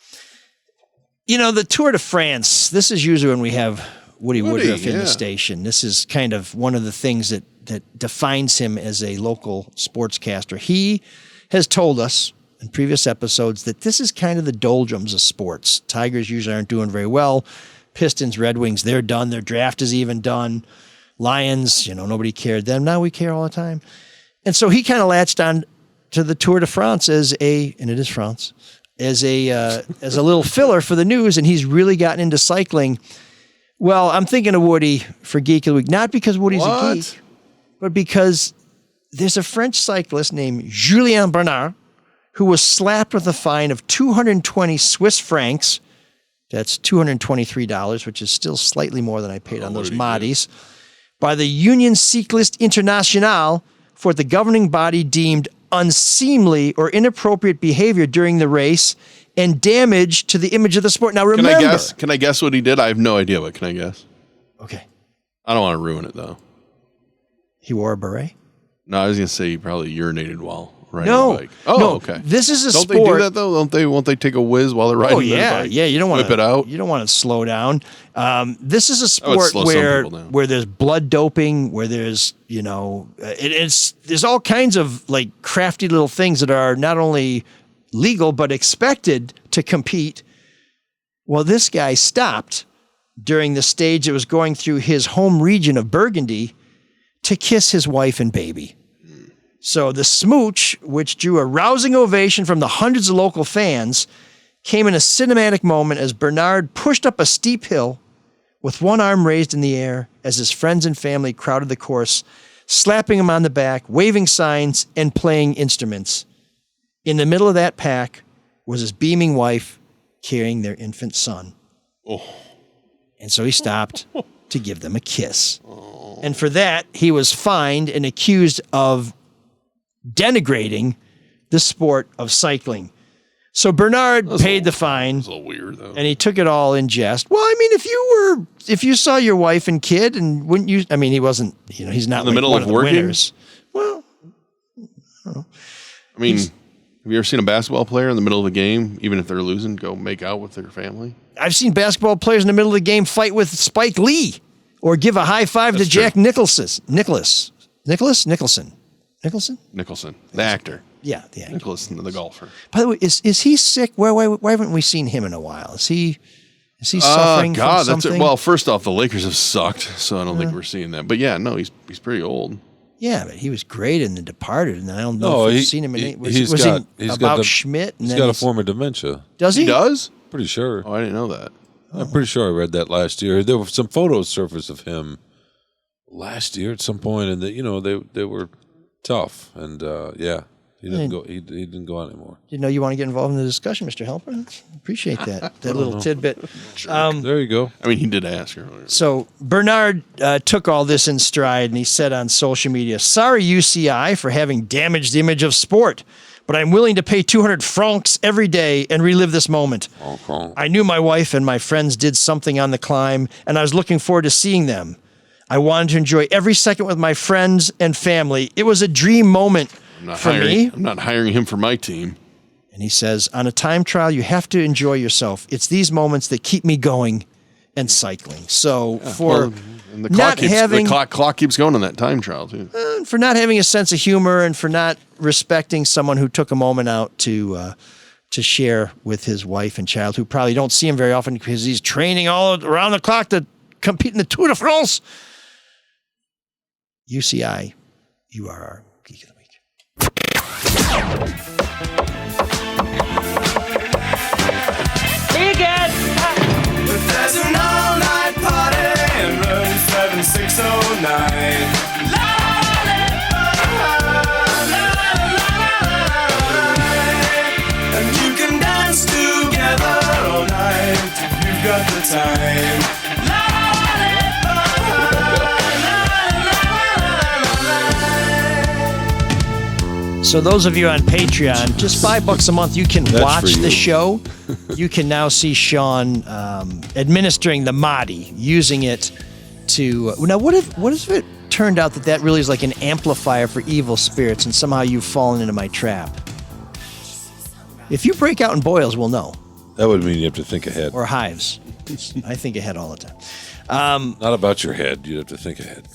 You know, the Tour de France, this is usually when we have Woody Woodruff in the station. This is kind of one of the things that defines him as a local sportscaster. He has told us in previous episodes that this is kind of the doldrums of sports. Tigers usually aren't doing very well. Pistons, Red Wings, they're done. Their draft is even done. Lions, nobody cared then. Now we care all the time. And so he kind of latched on to the Tour de France and it is France, as a little filler for the news, and he's really gotten into cycling. Well, I'm thinking of Woody for Geek of the Week, not because Woody's a geek, but because there's a French cyclist named Julien Bernard who was slapped with a fine of 220 Swiss francs. That's $223, which is still slightly more than I paid on those Madis, by the Union Cycliste Internationale for the governing body deemed unseemly or inappropriate behavior during the race and damage to the image of the sport. Now, remember. Can I guess what he did? I have no idea, but can I guess? Okay. I don't want to ruin it, though. He wore a beret? No, I was going to say he probably urinated while riding a bike. Oh, no, okay. This is a Don't sport. They do that, though? Won't they take a whiz while they're riding their bike? Yeah, you don't want to whip it out. You don't want to slow down. This is a sport where there's blood doping, where there's, there's all kinds of like crafty little things that are not only legal but expected to compete. Well, this guy stopped during the stage that was going through his home region of Burgundy to kiss his wife and baby. So the smooch, which drew a rousing ovation from the hundreds of local fans, came in a cinematic moment as Bernard pushed up a steep hill with one arm raised in the air as his friends and family crowded the course, slapping him on the back, waving signs, and playing instruments. In the middle of that pack was his beaming wife carrying their infant son. Oh. And so he stopped to give them a kiss. Oh. And for that, he was fined and accused of denigrating the sport of cycling. So Bernard paid the fine. That's a little weird, though. And he took it all in jest. Well, I mean, if you saw your wife and kid, and wouldn't you? I mean, he wasn't. He's not in the middle one of the working. Winners. Well, I mean, have you ever seen a basketball player in the middle of a game, even if they're losing, go make out with their family? I've seen basketball players in the middle of the game fight with Spike Lee, or give a high five to Jack Nicholson, the actor. Yeah, the actor. Nicholson, the golfer. By the way, is he sick? Why haven't we seen him in a while? Is he Is he suffering from something? Well, first off, the Lakers have sucked, so I don't think we're seeing that. But yeah, no, he's pretty old. Yeah, but he was great in The Departed, and I don't know if you've seen him in he's about Schmidt. And he's got a form of dementia. Does he? He does? Pretty sure. Oh, I didn't know that. I'm pretty sure I read that last year. There were some photos surfaced of him last year at some point, and they were tough. And he didn't go. He didn't go out anymore. You know, you want to get involved in the discussion, Mr. Helper? Appreciate that little tidbit. There you go. I mean, he did ask earlier. So Bernard took all this in stride, and he said on social media, "Sorry, UCI, for having damaged the image of sport. But I'm willing to pay 200 francs every day and relive this moment. I knew my wife and my friends did something on the climb, and I was looking forward to seeing them. I wanted to enjoy every second with my friends and family. It was a dream moment for me." I'm not hiring him for my team. And he says, "On a time trial, you have to enjoy yourself. It's these moments that keep me going and cycling." So and the clock keeps going on that time trial too. For not having a sense of humor and for not respecting someone who took a moment out to share with his wife and child, who probably don't see him very often because he's training all around the clock to compete in the Tour de France. UCI, you are our Geek of the Week. There's an all-night party in room 7609. And you can dance together all night if you've got the time. So those of you on Patreon, just $5 a month, you can watch the show. You can now see Shawn administering the Mahdi, using it to... Now, what if it turned out that really is like an amplifier for evil spirits and somehow you've fallen into my trap? If you break out in boils, we'll know. That would mean you have to think ahead. Or hives. I think ahead all the time. Not about your head. You'd have to think ahead.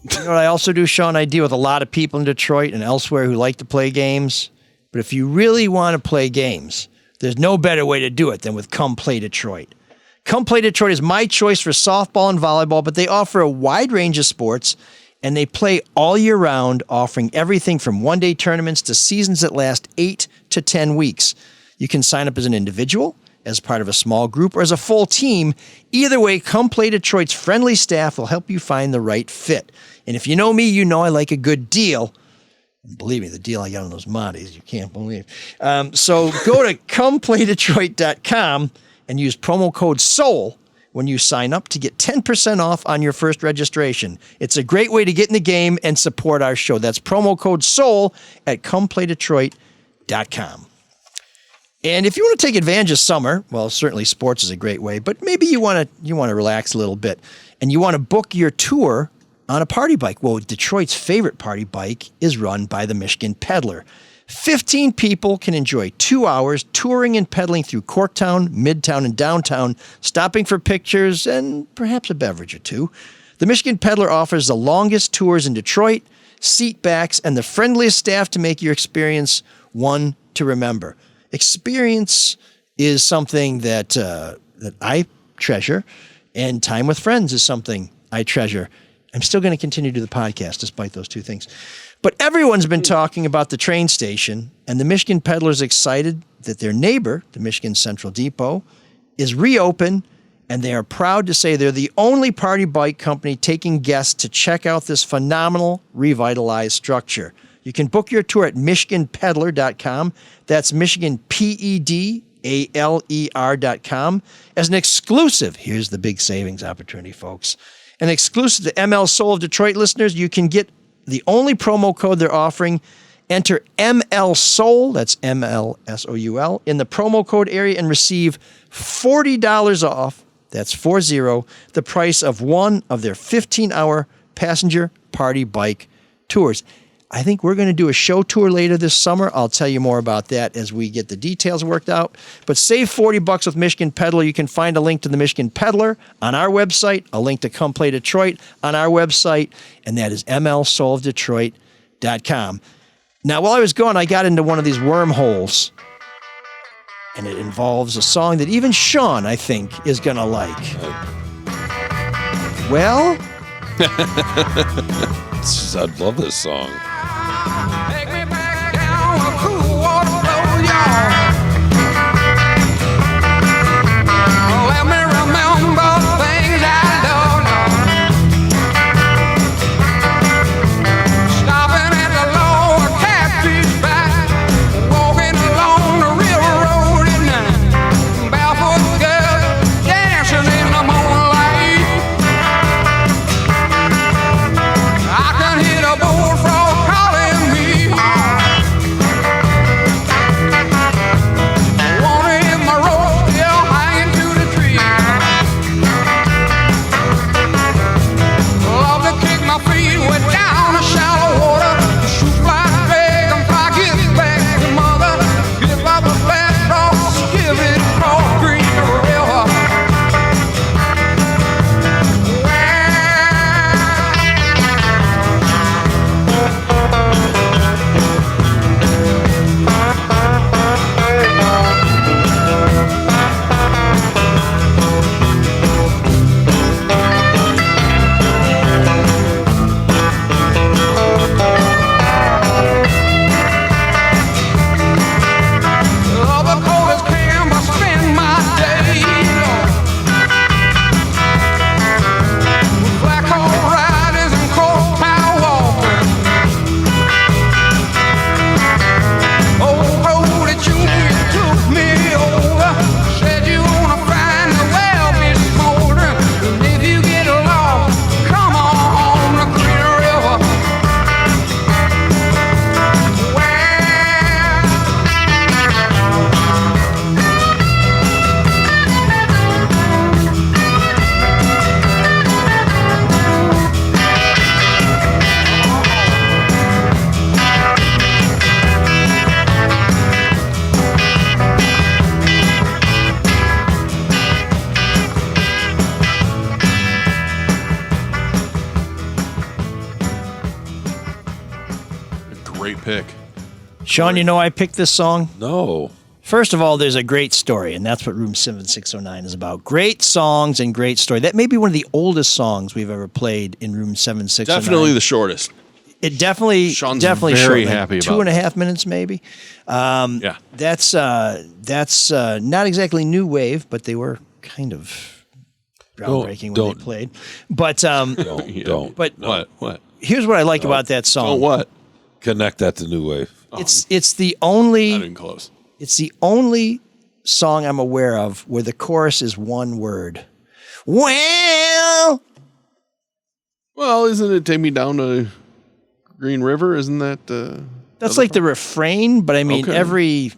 You know what I also do, Shawn? I deal with a lot of people in Detroit and elsewhere who like to play games. But if you really want to play games, there's no better way to do it than with Come Play Detroit. Come Play Detroit is my choice for softball and volleyball, but they offer a wide range of sports, and they play all year round, offering everything from one-day tournaments to seasons that last 8 to 10 weeks. You can sign up as an individual, as part of a small group, or as a full team. Either way, Come Play Detroit's friendly staff will help you find the right fit. And if you know me, you know I like a good deal. And believe me, the deal I got on those Mahdi's, you can't believe. So go to comeplaydetroit.com and use promo code SOUL when you sign up to get 10% off on your first registration. It's a great way to get in the game and support our show. That's promo code SOUL at comeplaydetroit.com. And if you want to take advantage of summer, well, certainly sports is a great way, but maybe you want to relax a little bit and you want to book your tour on a party bike. Well, Detroit's favorite party bike is run by the Michigan Peddler. 15 people can enjoy 2 hours touring and pedaling through Corktown, Midtown, and downtown, stopping for pictures and perhaps a beverage or two. The Michigan Peddler offers the longest tours in Detroit, seat backs, and the friendliest staff to make your experience one to remember. Experience is something that I treasure, and time with friends is something I treasure. I'm still going to continue to do the podcast despite those two things. But everyone's been talking about the train station, and the Michigan Peddler's excited that their neighbor, the Michigan Central Depot, is reopened, and they are proud to say they're the only party bike company taking guests to check out this phenomenal revitalized structure. You can book your tour at MichiganPeddler.com. That's Michigan, PEDALER.com. As an exclusive, here's the big savings opportunity, folks. An exclusive to ML Soul of Detroit listeners, you can get the only promo code they're offering. Enter ML Soul, that's MLSOUL, in the promo code area and receive $40 off, that's 40, the price of one of their 15-hour passenger party bike tours. I think we're going to do a show tour later this summer. I'll tell you more about that as we get the details worked out. But save $40 with Michigan Peddler. You can find a link to the Michigan Peddler on our website, a link to Come Play Detroit on our website, and that is mlsoulofdetroit.com. Now, while I was gone, I got into one of these wormholes, and it involves a song that even Shawn, I think, is going to like. Well, I love this song. Take me back down a cool water flow, y'all. Let me remember things I don't know. Stopping at the lower catfish back, walking along the railroad at night. Barefoot girls dancing in the moonlight. I can hear the bullfrog calling me home. Wanna hit my rope still hanging to the tree. Love to kick my feet way down the shallow water. Shoot like a dragonfly, get back to mother. Give up a flat cross, give it across Green River. Love the coldest can, but spend my days with black hole riders and cross town walking. Old road that you took me over, said you wanna find the well be smoldering. And if you get lost, come on the Green River. Great pick. Shawn, you know I picked this song? No. First of all, there's a great story, and that's what Room 7609 is about. Great songs and great story. That may be one of the oldest songs we've ever played in Room 7609. Definitely the shortest. It definitely, Sean's definitely very short, happy like about 2.5 minutes, maybe. Yeah. That's not exactly new wave, but they were kind of groundbreaking when they played. But Don't. But What? here's what I like about that song. Oh, what? Connect that to new wave. It's the only. Not even close. It's the only song I'm aware of where the chorus is one word. Well, isn't it Take Me Down to Green River? Isn't that that's like the refrain, but I mean Okay. every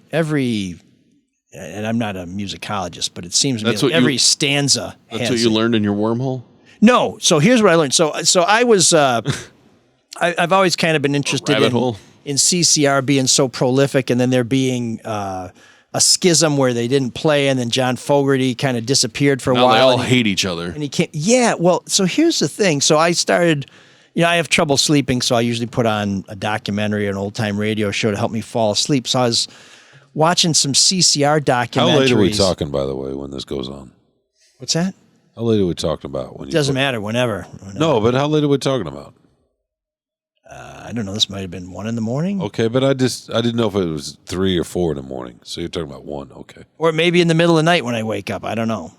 and I'm not a musicologist, but it seems to me That's like what every you- stanza That's has what you it. learned in your wormhole? No, so here's what I learned. So I was I've always kind of been interested rabbit hole. in CCR being so prolific, and then there being a schism where they didn't play, and then John Fogerty kind of disappeared for a Now while. they all and he- hate each other. And he can't. Yeah. Well, so here's the thing. So I started. I have trouble sleeping, so I usually put on a documentary or an old time radio show to help me fall asleep. So I was watching some CCR documentaries. How late are we talking, by the way, when this goes on? What's that? How late are we talking about? When It doesn't matter. Whenever. No, but how late are we talking about? I don't know. This might have been 1 a.m. Okay, but I didn't know if it was 3 or 4 in. So you're talking about 1. Okay. Or maybe in the middle of the night when I wake up. I don't know.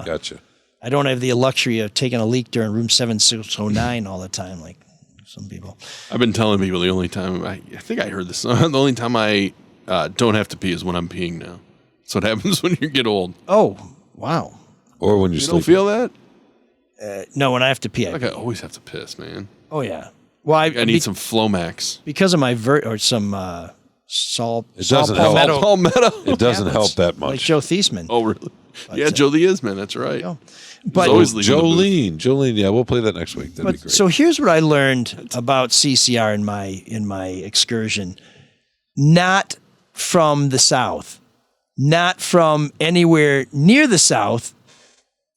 Gotcha. I don't have the luxury of taking a leak during Room 7609 all the time, like some people. I've been telling people the only time I think I heard this. The only time I don't have to pee is when I'm peeing now. That's what happens when you get old. Oh, wow. Or when You you're don't sleeping. feel that? No, when I have to pee. I always have to piss, man. Oh, yeah. Well, I need some Flomax. Because of my or some salt. It doesn't help. It doesn't help that much. Like Joe Thiesman. Oh, really? Yeah, Joe the Isman. That's right. But Jolene. Yeah, we'll play that next week. That'd be great. So here's what I learned about CCR in my excursion. Not from the South, not from anywhere near the South.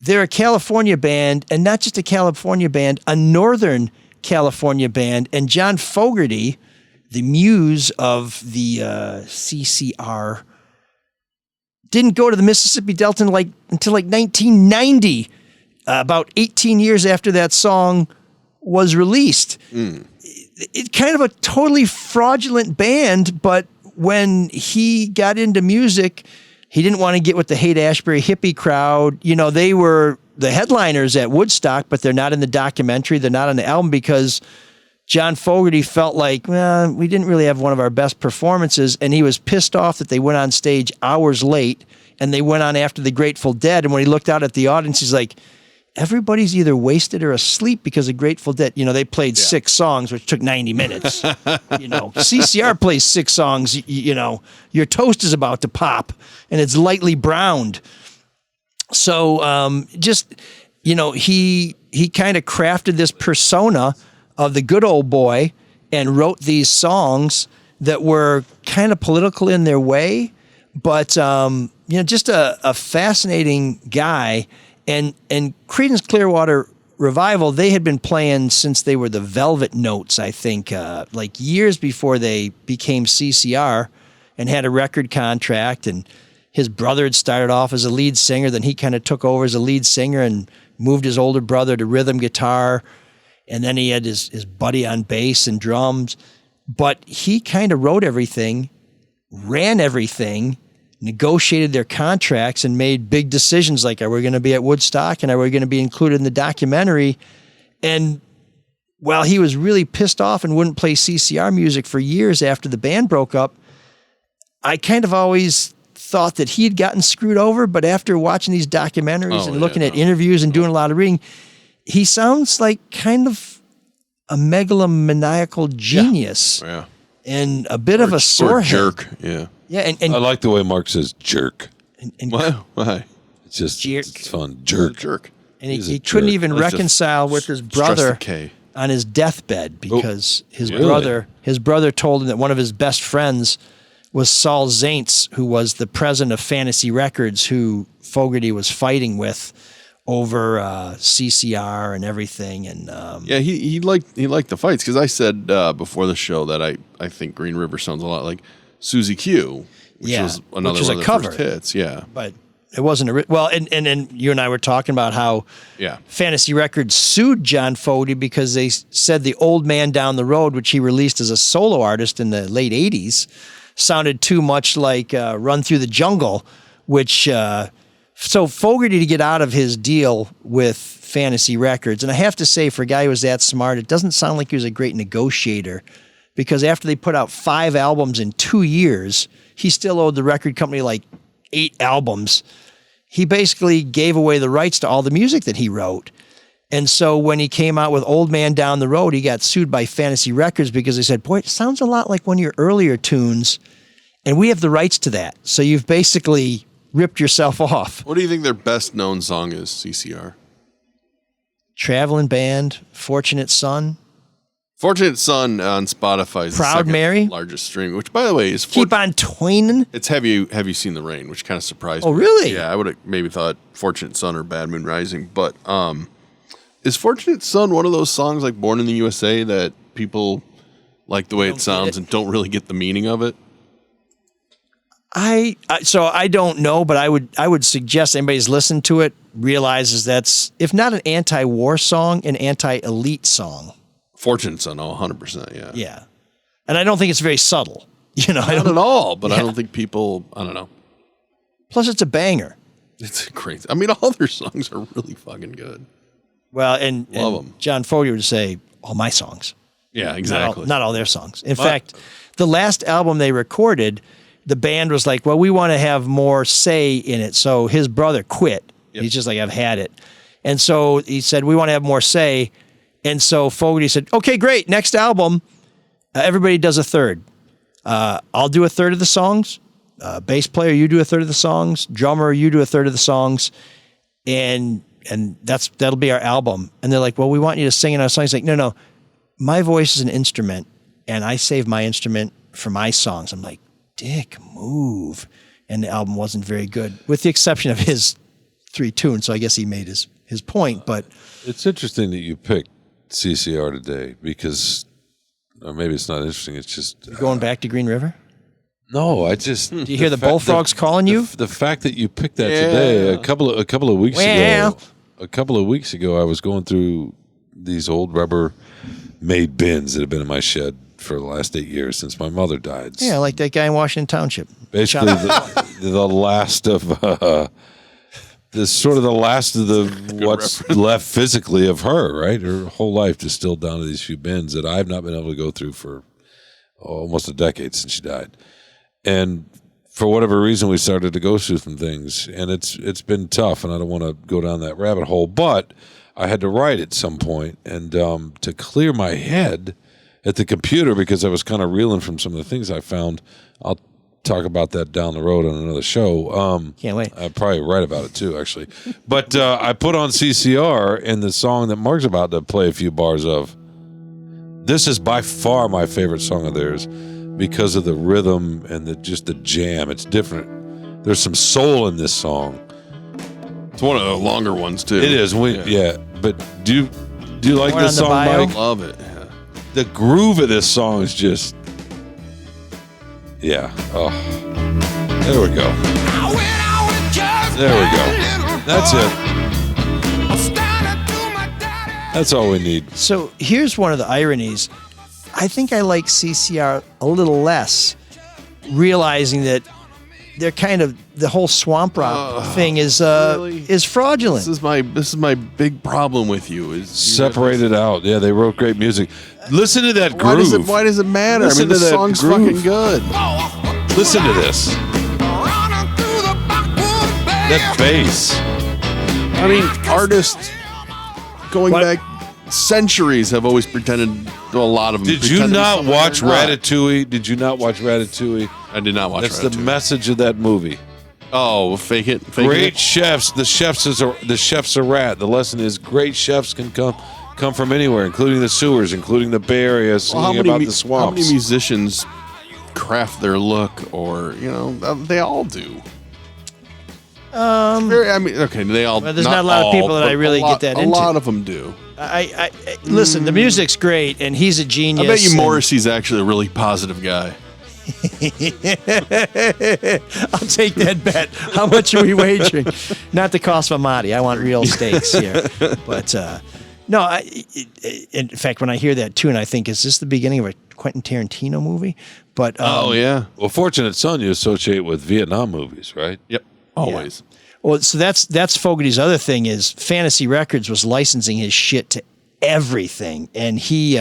They're a California band, and not just a California band, a Northern California band. And John Fogerty, the muse of the CCR didn't go to the Mississippi Delta until 1990, about 18 years after that song was released. It's kind of a totally fraudulent band, but when he got into music, he didn't want to get with the Haight-Ashbury hippie crowd. You know, they were the headliners at Woodstock, but they're not in the documentary. They're not on the album because John Fogerty felt like, well, we didn't really have one of our best performances, and he was pissed off that they went on stage hours late, and they went on after the Grateful Dead, and when he looked out at the audience, he's like, everybody's either wasted or asleep because of Grateful Dead. You know, they played 6 songs, which took 90 minutes. You know, CCR plays 6 songs, you know, your toast is about to pop, and it's lightly browned. So just, you know, he kind of crafted this persona of the good old boy and wrote these songs that were kind of political in their way, but, you know, just a fascinating guy. And Creedence Clearwater Revival, they had been playing since they were the Velvet Notes, I think, like years before they became CCR and had a record contract. And his brother had started off as a lead singer. Then he kind of took over as a lead singer and moved his older brother to rhythm guitar. And then he had his buddy on bass and drums. But he kind of wrote everything, ran everything, negotiated their contracts, and made big decisions like, are we going to be at Woodstock and are we going to be included in the documentary? And while he was really pissed off and wouldn't play CCR music for years after the band broke up, I kind of always thought that he had gotten screwed over, but after watching these documentaries and looking at interviews and doing a lot of reading, he sounds like kind of a megalomaniacal genius and a bit of a sorehead. Jerk, yeah. Yeah, and I like the way Mark says jerk. And why? It's just it's fun. Jerk. And he couldn't even reconcile with his brother on his deathbed because his brother told him that one of his best friends was Saul Zaentz, who was the president of Fantasy Records, who Fogerty was fighting with over CCR and everything. And he liked the fights because I said before the show that I think Green River sounds a lot like Susie Q, which was another one of the first hits. Yeah, but it wasn't and you and I were talking about how Fantasy Records sued John Fogerty because they said The Old Man Down the Road, which he released as a solo artist in the late 80s, sounded too much like Run Through the Jungle, which so Fogerty, to get out of his deal with Fantasy Records, and I have to say, for a guy who was that smart, it doesn't sound like he was a great negotiator, because after they put out 5 albums in 2 years, he still owed the record company like 8 albums. He basically gave away the rights to all the music that he wrote. And so when he came out with Old Man Down the Road, he got sued by Fantasy Records because they said, boy, it sounds a lot like one of your earlier tunes, and we have the rights to that. So you've basically ripped yourself off. What do you think their best known song is, CCR? Traveling Band, Fortunate Son. Fortunate Son on Spotify is Proud the second Mary? largest stream, which, by the way, is Keep on Twining. It's Have You Seen the Rain, which kind of surprised me. Oh, really? Yeah, I would have maybe thought Fortunate Son or Bad Moon Rising, but is Fortunate Son one of those songs like Born in the USA that people like the way it sounds and don't really get the meaning of it? So I don't know, but I would suggest anybody's listened to it realizes that's, if not an anti-war song, an anti-elite song. Fortunate Son, 100%, yeah. Yeah. And I don't think it's very subtle. You know, not at all, but I don't think people, I don't know. Plus, it's a banger. It's crazy. I mean, all their songs are really fucking good. Well, and Love them. John Fogerty would say, all my songs. Yeah, exactly. Not all their songs. In fact, the last album they recorded, the band was like, well, we want to have more say in it. So his brother quit. Yep. He's just like, I've had it. And so he said, we want to have more say. And so Fogerty said, okay, great. Next album, everybody does a third. I'll do a third of the songs. Bass player, you do a third of the songs. Drummer, you do a third of the songs. And that'll be our album. And they're like, well, we want you to sing in our songs. He's like, no. My voice is an instrument, and I save my instrument for my songs. I'm like, dick move. And the album wasn't very good, with the exception of his 3 tunes. So I guess he made his point. But it's interesting that you picked CCR today because, or maybe it's not interesting. It's just going back to Green River. No, I just. Do you hear the bullfrogs calling you? The fact that you picked that today, a couple of weeks ago. A couple of weeks ago, I was going through these old Rubbermaid bins that have been in my shed for the last 8 years since my mother died. Yeah, like that guy in Washington Township. Basically, the last of the last of what's left physically of her. Right, her whole life distilled down to these few bins that I've not been able to go through for almost a decade since she died. And for whatever reason, we started to go through some things, and it's been tough, and I don't want to go down that rabbit hole, but I had to write at some point, and to clear my head at the computer, because I was kind of reeling from some of the things I found. I'll talk about that down the road on another show. Can't wait. I'll probably write about it too, actually. But I put on CCR, and the song that Mark's about to play a few bars of, this is by far my favorite song of theirs, because of the rhythm and just the jam. It's different. There's some soul in this song. It's one of the longer ones too. It is. But do you like this song, Mike? Love it. Yeah. The groove of this song is just, yeah. Oh, there we go. There we go. That's it. That's all we need. So here's one of the ironies. I think I like CCR a little less, realizing they're kind of, the whole swamp rock thing is fraudulent. This is my big problem with you. Is separated out. Yeah, they wrote great music. Listen to that groove. Why does it matter? Listen the song's fucking good. Listen to this. That bass. I mean, artists going back centuries have always pretended. A lot of them. Did you not watch Ratatouille? Did you not watch Ratatouille? I did not watch That's Ratatouille. That's the message of that movie. Oh, fake it. Great chefs. The chef's a rat. The lesson is great chefs can come from anywhere, including the sewers, including the Bay Area, singing about the swamps. How many musicians craft their look, or they all do. They all. Well, there's not a lot of people that I really get that into. A lot of them do. I listen. The music's great, and he's a genius. I bet you Morrissey's actually a really positive guy. I'll take that bet. How much are we wagering? Not the cost of Amati. I want real stakes here. But no, in fact, when I hear that tune, I think, is this the beginning of a Quentin Tarantino movie? But oh yeah. Well, Fortunate Son you associate with Vietnam movies, right? Yep. Always. Yeah. Well, so that's Fogerty's other thing is Fantasy Records was licensing his shit to everything, and he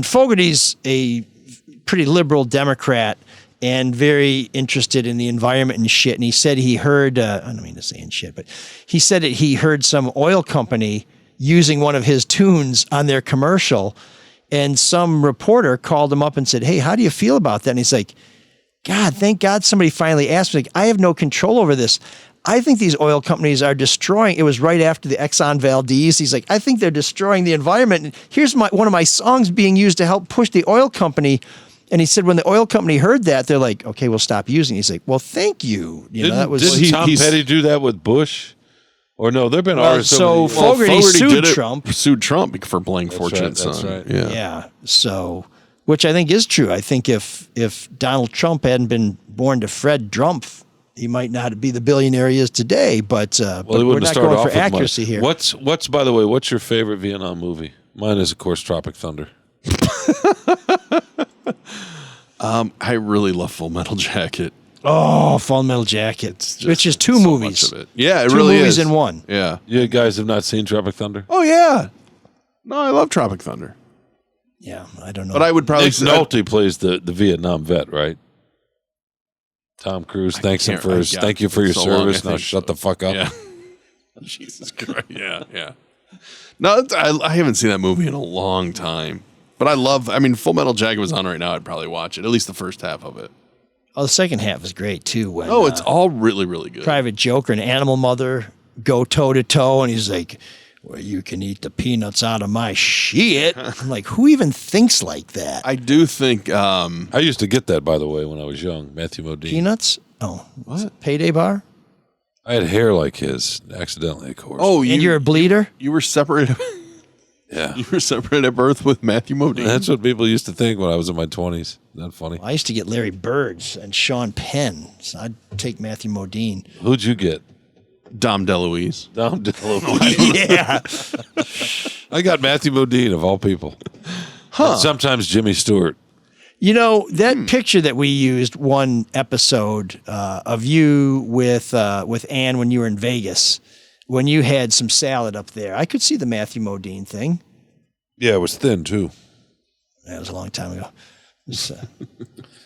Fogerty's a pretty liberal Democrat and very interested in the environment and shit. And he said he heard I don't mean to say and shit, but he said that he heard some oil company using one of his tunes on their commercial, and some reporter called him up and said, "Hey, how do you feel about that?" And he's like, God, thank God somebody finally asked me. Like, I have no control over this. I think these oil companies are destroying. It was right after the Exxon Valdez. He's like, I think they're destroying the environment. And here's one of my songs being used to help push the oil company. And he said when the oil company heard that, they're like, okay, we'll stop using it. He's like, well, thank you. Didn't Tom Petty do that with Bush? Or no, there have been artists. So Fogerty sued Trump. Sued Trump for playing Fortunate Son. That's right. Yeah. So... Which I think is true. I think if Donald Trump hadn't been born to Fred Drumpf, he might not be the billionaire he is today. But we're not going for accuracy here. What's by the way? What's your favorite Vietnam movie? Mine is of course Tropic Thunder. I really love Full Metal Jacket. Oh, Full Metal Jacket, which is two movies. Much of it. Yeah, it two really movies is. in one. Yeah, you guys have not seen Tropic Thunder? Oh yeah, no, I love Tropic Thunder. Yeah, I don't know. But I would probably Nick Nolte plays the Vietnam vet, right? Tom Cruise thanks him for thank you for your service. Now shut the fuck up. Yeah. Jesus Christ. Yeah. No, I haven't seen that movie in a long time. But Full Metal Jacket was on right now. I'd probably watch it, at least the first half of it. Oh, the second half is great too. When, it's all really, really good. Private Joker and Animal Mother go toe to toe, and he's like, well, you can eat the peanuts out of my shit. I'm like, who even thinks like that? I do think... I used to get that, by the way, when I was young. Matthew Modine. Peanuts? Oh. What? Payday bar? I had hair like his, accidentally, of course. Oh, and you're a bleeder? You were separated... Yeah. You were separated at birth with Matthew Modine. That's what people used to think when I was in my 20s. Not funny. I used to get Larry Bird and Sean Penn. So I'd take Matthew Modine. Who'd you get? Dom DeLuise. Dom DeLuise. Yeah. I got Matthew Modine, of all people. Huh. And sometimes Jimmy Stewart. You know, that picture that we used one episode of you with Ann when you were in Vegas, when you had some salad up there, I could see the Matthew Modine thing. Yeah, it was thin, too. That was a long time ago.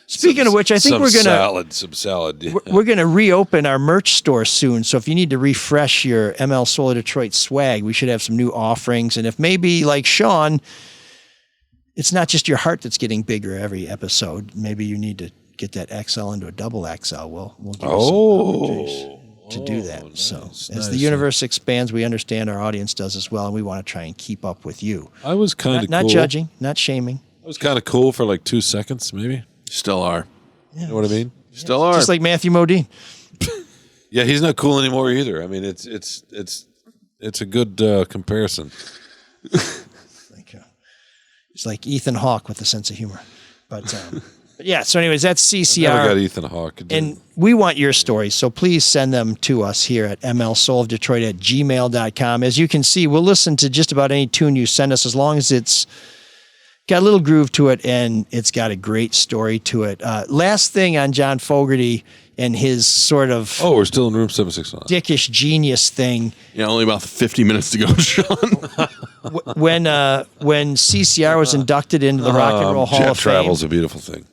Speaking of which, I think we're going to... Some salad. Yeah. We're going to reopen our merch store soon, so if you need to refresh your ML Solar Detroit swag, we should have some new offerings. And if maybe, like Shawn, it's not just your heart that's getting bigger every episode. Maybe you need to get that XL into a double XL. We'll give you some opportunities to do that. Nice, So nice. as the universe expands, we understand our audience does as well, and we want to try and keep up with you. I was kind of cool. Not judging, not shaming. I was kind of cool for like 2 seconds, maybe. Still are. You know what I mean? Still are. Just like Matthew Modine. Yeah, he's not cool anymore either. I mean, it's a good comparison. It's like Ethan Hawke with a sense of humor. But yeah, so anyways, that's CCR. I never got Ethan Hawke. And we want your stories, so please send them to us here at mlsoulofdetroit@gmail.com. As you can see, we'll listen to just about any tune you send us as long as it's got a little groove to it and it's got a great story to it. Last thing on John Fogerty and his sort of... Oh, we're still in room 769. Dickish genius thing. Yeah, only about 50 minutes to go, Shawn. When CCR was inducted into the Rock and Roll Hall Jet of Fame... travel's a beautiful thing.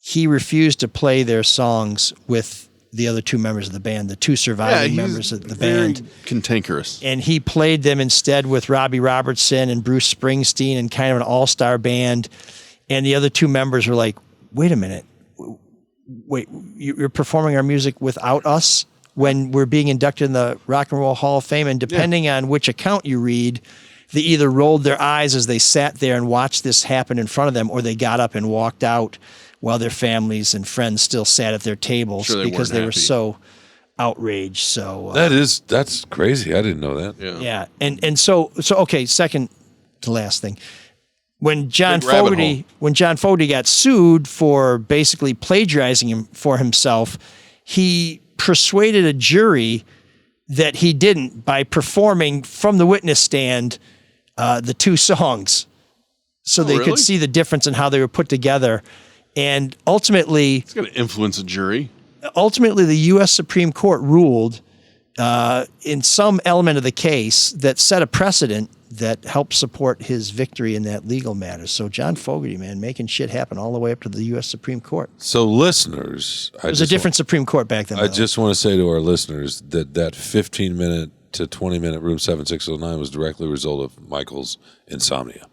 He refused to play their songs with the other two members of the band, the two surviving members of the band. Cantankerous. And he played them instead with Robbie Robertson and Bruce Springsteen and kind of an all-star band. And the other two members were like, wait a minute. Wait, you're performing our music without us when we're being inducted in the Rock and Roll Hall of Fame? And depending on which account you read, they either rolled their eyes as they sat there and watched this happen in front of them, or they got up and walked out while their families and friends still sat at their tables because they were so outraged. So that's crazy. I didn't know that. Yeah. And so okay, second to last thing. When John Fogerty got sued for basically plagiarizing him for himself, he persuaded a jury that he didn't by performing from the witness stand the two songs so they could see the difference in how they were put together. And ultimately... It's going to influence a jury. Ultimately, the U.S. Supreme Court ruled in some element of the case that set a precedent that helped support his victory in that legal matter. So John Fogerty, man, making shit happen all the way up to the U.S. Supreme Court. So listeners... It was a different Supreme Court back then. I just want to say to our listeners that 15-minute to 20-minute room 7609 was directly a result of Michael's insomnia.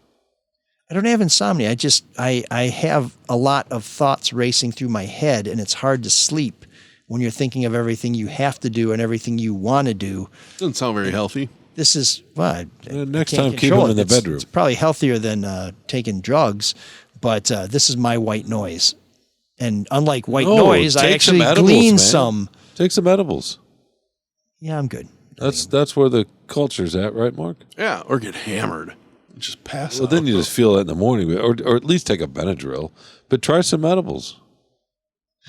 I don't have insomnia. I have a lot of thoughts racing through my head, and it's hard to sleep when you're thinking of everything you have to do and everything you want to do. Doesn't sound very healthy. This is, next time, keep him in the bedroom. It's probably healthier than taking drugs, but this is my white noise. And unlike white noise, I actually glean some. Take some edibles. Yeah, I'm good. That's where the culture's at, right, Mark? Yeah, or get hammered. Just pass out. Then you just feel it in the morning, or at least take a Benadryl. But try some edibles.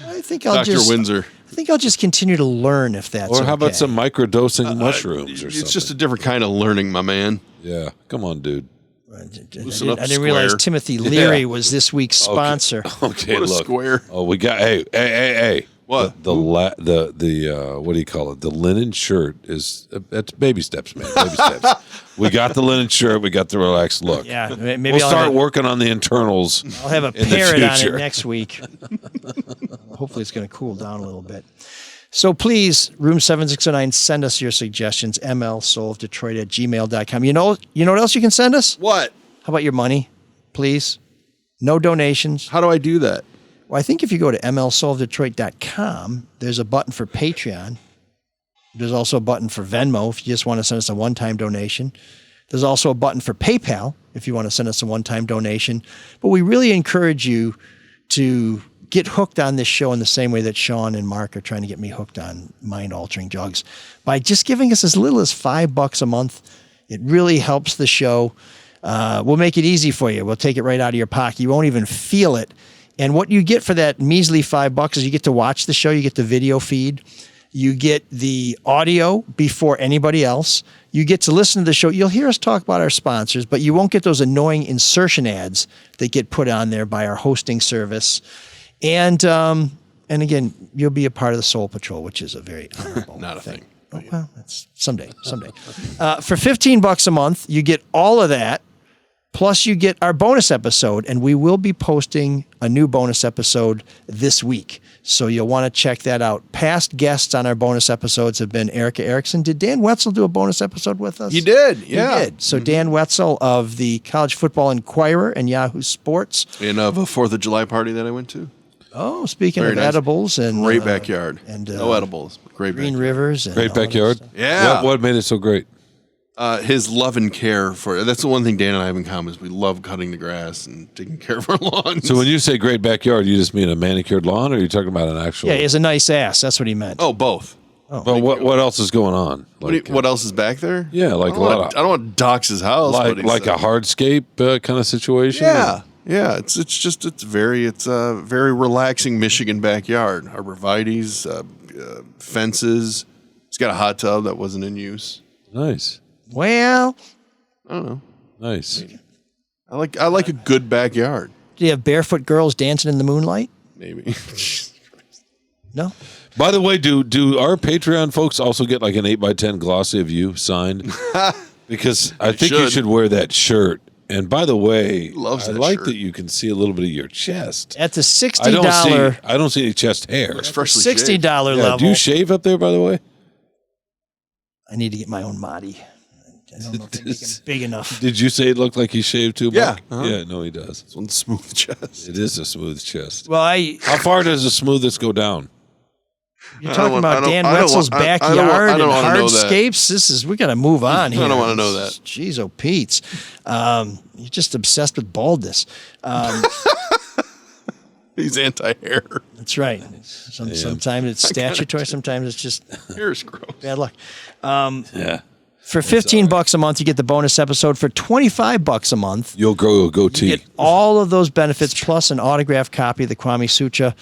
I think Dr. Windsor. I think I'll just continue to learn if that's Or how about some microdosing mushrooms or something? It's just a different kind of learning, my man. Yeah, come on, dude. I didn't realize Timothy Leary was this week's sponsor. Okay, what a look. Square. Oh, we got hey. What? The what do you call it? The linen shirt that's baby steps, man. Baby steps. We got the linen shirt. We got the relaxed look. Yeah, maybe we'll start working on the internals. I'll have a parrot on it next week. Hopefully, it's going to cool down a little bit. So please, room 7609, send us your suggestions. mlsoulofdetroit@gmail.com. You know what else you can send us? What? How about your money, please? No donations. How do I do that? Well, I think if you go to mlsoulofdetroit.com, there's a button for Patreon. There's also a button for Venmo if you just want to send us a one-time donation. There's also a button for PayPal if you want to send us a one-time donation. But we really encourage you to get hooked on this show in the same way that Shawn and Marc are trying to get me hooked on mind-altering drugs by just giving us as little as $5 a month. It really helps the show. We'll make it easy for you. We'll take it right out of your pocket. You won't even feel it. And what you get for that measly $5 is you get to watch the show. You get the video feed. You get the audio before anybody else. You get to listen to the show. You'll hear us talk about our sponsors, but you won't get those annoying insertion ads that get put on there by our hosting service. And again, you'll be a part of the Soul Patrol, which is a very honorable Not a thing. Oh, well, that's someday. For $15 a month, you get all of that. Plus, you get our bonus episode, and we will be posting a new bonus episode this week. So you'll want to check that out. Past guests on our bonus episodes have been Erica Erickson. Did Dan Wetzel do a bonus episode with us? He did, yeah. He did. So Dan Wetzel of the College Football Inquirer and Yahoo Sports. And of a 4th of July party that I went to. Oh, speaking Very of nice. edibles. And great backyard. And no edibles. Great Green backyard. Rivers. And Great all that backyard. stuff. Yeah. What made it so great? His love and care for that's the one thing Dan and I have in common is we love cutting the grass and taking care of our lawns. So when you say great backyard, you just mean a manicured lawn, or are you talking about an actual? Yeah, he has a nice ass. That's what he meant. Oh, both. But what else is going on? What else is back there? Yeah, like a lot. I don't want to dox his house. Like a hardscape kind of situation. Yeah, yeah. It's very relaxing Michigan backyard. Arborvitae's, fences. It's got a hot tub that wasn't in use. Nice. Well, I don't know. Nice. I like a good backyard. Do you have barefoot girls dancing in the moonlight? Maybe. No. By the way, do our Patreon folks also get like an 8x10 glossy of you signed? Because I think you should wear that shirt. And by the way, Loves I that like shirt. that you can see a little bit of your chest. At the $60 I don't see any chest hair. It's freshly $60 shaved. level. Do you shave up there, by the way? I need to get my own Mahdi. I don't know if they make him big enough. Did you say it looked like he shaved too? Yeah. Mark? Uh-huh. Yeah, no, he does. It's one smooth chest. It is a smooth chest. Well, How far does the smoothest go down? you're talking about Dan Wetzel's backyard and hardscapes. We got to move on here. I don't want to know that. Jeez, oh, Pete's. You're just obsessed with baldness. He's anti-hair. That's right. Sometimes it's statutory. Sometimes it's just hair is gross. Bad luck. Yeah. For $15 a month, you get the bonus episode. For $25 a month, you'll grow a goatee. You get all of those benefits plus an autographed copy of the Kwame Sutra.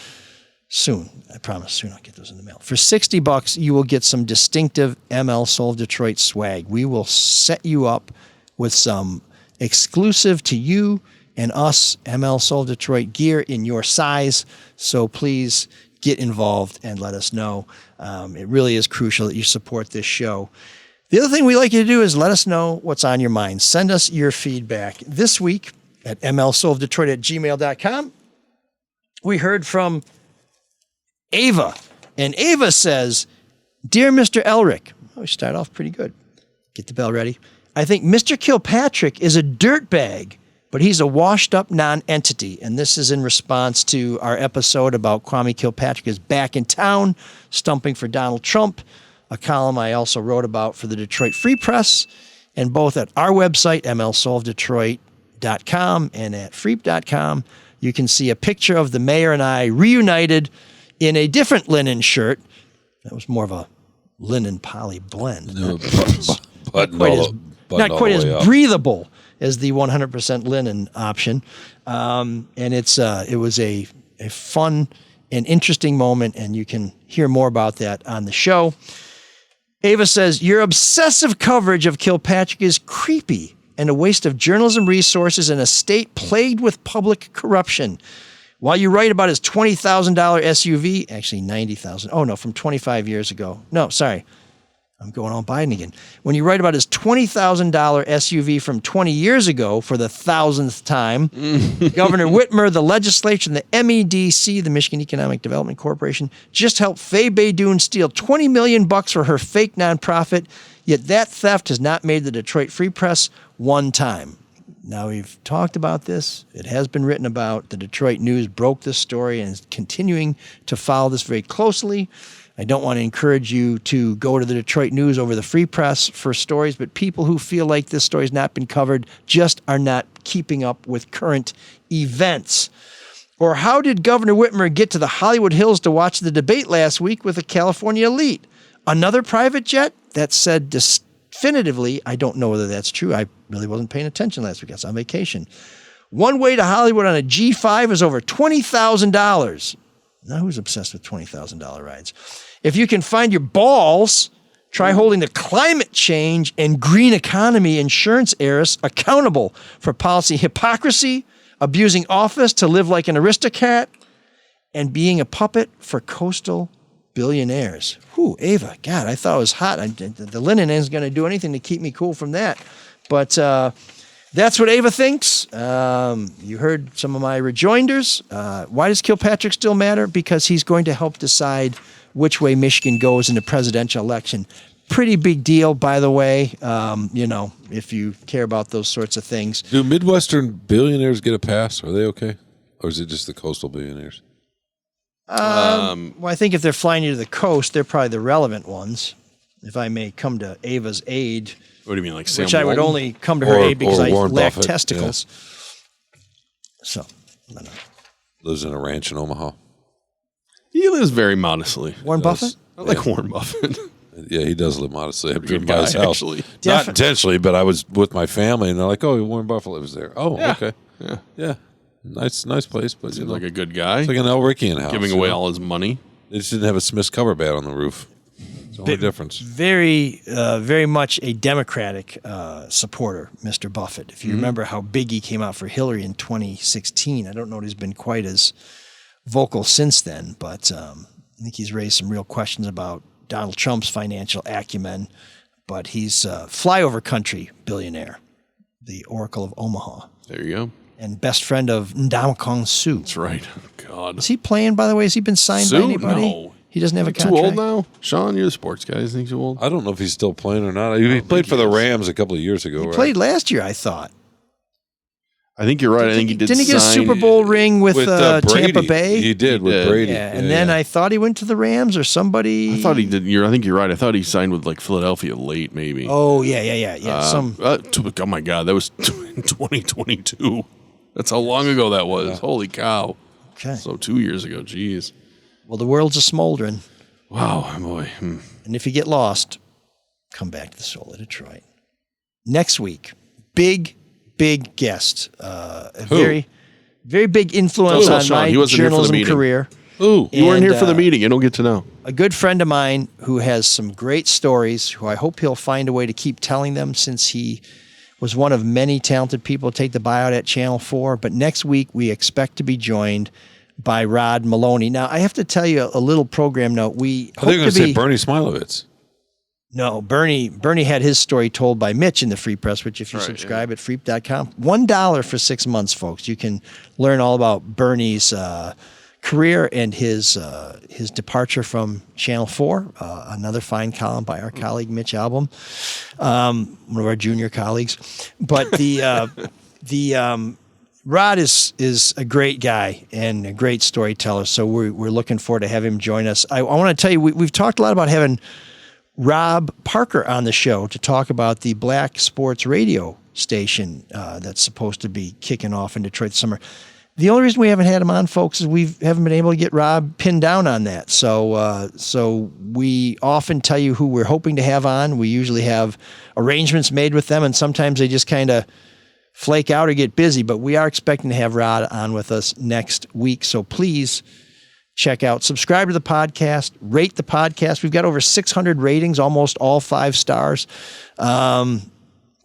Soon, I promise. Soon, I'll get those in the mail. For $60, you will get some distinctive ML Soul of Detroit swag. We will set you up with some exclusive to you and us ML Soul of Detroit gear in your size. So please get involved and let us know. It really is crucial that you support this show. The other thing we like you to do is let us know what's on your mind. Send us your feedback. This week at mlsoulofdetroit@gmail.com, we heard from Ava. And Ava says, Dear Mr. Elric, we start off pretty good. Get the bell ready. I think Mr. Kilpatrick is a dirtbag, but he's a washed-up non-entity. And this is in response to our episode about Kwame Kilpatrick is back in town, stumping for Donald Trump, a column I also wrote about for the Detroit Free Press, and both at our website, mlsoulofdetroit.com, and at freep.com, you can see a picture of the mayor and I reunited in a different linen shirt. That was more of a linen poly blend. No, Not quite as breathable as the 100% linen option. And it was a fun and interesting moment, and you can hear more about that on the show. Ava says, your obsessive coverage of Kilpatrick is creepy and a waste of journalism resources in a state plagued with public corruption. While you write about his $20,000 SUV, actually $90,000. Oh, no, from 25 years ago. No, sorry. I'm going on Biden again. When you write about his $20,000 SUV from 20 years ago for the 1,000th time, Governor Whitmer, the legislature, and the MEDC, the Michigan Economic Development Corporation, just helped Faye Baydoun steal $20 million for her fake nonprofit, yet that theft has not made the Detroit Free Press one time. Now, we've talked about this. It has been written about. The Detroit News broke this story and is continuing to follow this very closely. I don't want to encourage you to go to the Detroit News over the Free Press for stories, but people who feel like this story has not been covered just are not keeping up with current events. Or how did Governor Whitmer get to the Hollywood Hills to watch the debate last week with the California elite? Another private jet? That said definitively, I don't know whether that's true. I really wasn't paying attention last week. I was on vacation. One way to Hollywood on a G5 is over $20,000. Now, who's obsessed with $20,000 rides? If you can find your balls, try holding the climate change and green economy insurance heirs accountable for policy hypocrisy, abusing office to live like an aristocrat, and being a puppet for coastal billionaires. Whew, Ava, God, I thought it was hot. The linen isn't going to do anything to keep me cool from that. But that's what Ava thinks. You heard some of my rejoinders. Why does Kilpatrick still matter? Because he's going to help decide which way Michigan goes in the presidential election. Pretty big deal, by the way, if you care about those sorts of things. Do Midwestern billionaires get a pass? Are they okay? Or is it just the coastal billionaires? Well, I think if they're flying you to the coast, they're probably the relevant ones. If I may come to Ava's aid. What do you mean, like Sam Which I would Walton? only come to her aid because I Warren lack Buffett, testicles. Yeah. So, I don't know. Lives in a ranch in Omaha. He lives very modestly. Warren Buffett? I like Warren Buffett. Yeah, he does live modestly. I've driven guy, by his house. actually. Not intentionally, but I was with my family, and they're like, "Oh, Warren Buffett lives there." Oh, Yeah. okay. Yeah. Nice place, but Seems like a good guy. It's like an Elrickian house. Giving away all his money. They just didn't have a Smith's cover bat on the roof. It's the only difference. Very much a Democratic supporter, Mr. Buffett. If you remember how big he came out for Hillary in 2016, I don't know that he's been quite as vocal since then, but I think he's raised some real questions about Donald Trump's financial acumen, but he's a flyover country billionaire, the Oracle of Omaha. There you go. And best friend of Ndamukong Suh. That's right. God. Is he playing, by the way? Has he been signed by Suh? anybody? No. He doesn't have a Too contract? old now? Sean, you're the sports guy. You think he's too old? I don't know if he's still playing or not. He played for the Rams a couple of years ago. He played last year, I thought. I think you're right. I think he did. Didn't he get a Super Bowl ring with Brady. Tampa Bay? He did with Brady. Yeah, and then I thought he went to the Rams or somebody. I thought he did. I think you're right. I thought he signed with like Philadelphia late, maybe. Oh yeah. Oh my God, that was in 2022. That's how long ago that was. Yeah. Holy cow. Okay. So 2 years ago. Jeez. Well, the world's a smoldering. Wow, boy. And if you get lost, come back to the Soul of Detroit. Next week, big guest. Very big influence on my journalism career. Ooh, you weren't here for the meeting. You don't get to know. A good friend of mine who has some great stories, who I hope he'll find a way to keep telling them, since he was one of many talented people to take the buyout at Channel 4. But next week, we expect to be joined by Rod Maloney. Now, I have to tell you a little program note. I think you're going to say Bernie Smilovitz. No, Bernie had his story told by Mitch in the Free Press, which if you subscribe at freep.com, $1 for 6 months, folks. You can learn all about Bernie's career and his departure from Channel 4, another fine column by our colleague Mitch Albom, one of our junior colleagues. But the Rod is a great guy and a great storyteller, so we're looking forward to have him join us. I want to tell you, we've talked a lot about having Rob Parker on the show to talk about the Black Sports Radio station that's supposed to be kicking off in Detroit this summer. The only reason we haven't had him on, folks, is we haven't been able to get Rob pinned down on that. So we often tell you who we're hoping to have on. We usually have arrangements made with them, and sometimes they just kind of flake out or get busy. But we are expecting to have Rod on with us next week. So please check out, subscribe to the podcast, rate the podcast. We've got over 600 ratings, almost all 5 stars.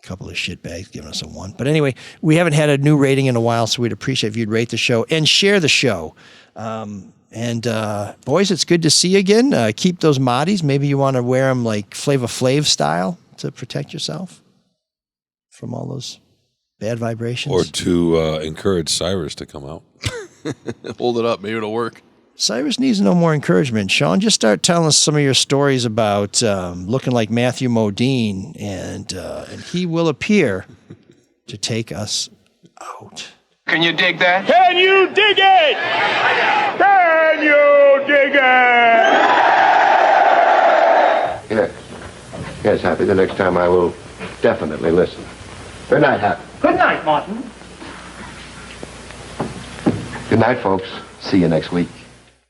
Couple of shitbags giving us a 1. But anyway, we haven't had a new rating in a while, so we'd appreciate if you'd rate the show and share the show. Boys, it's good to see you again. Keep those Moddies. Maybe you want to wear them like Flava Flav style to protect yourself from all those bad vibrations. Or to encourage Cyrus to come out. Hold it up. Maybe it'll work. Cyrus needs no more encouragement. Sean, just start telling us some of your stories about looking like Matthew Modine, and he will appear to take us out. Can you dig that? Can you dig it? Can you dig it? Yes, Happy. The next time I will definitely listen. Good night, Happy. Good night, Martin. Good night, folks. See you next week.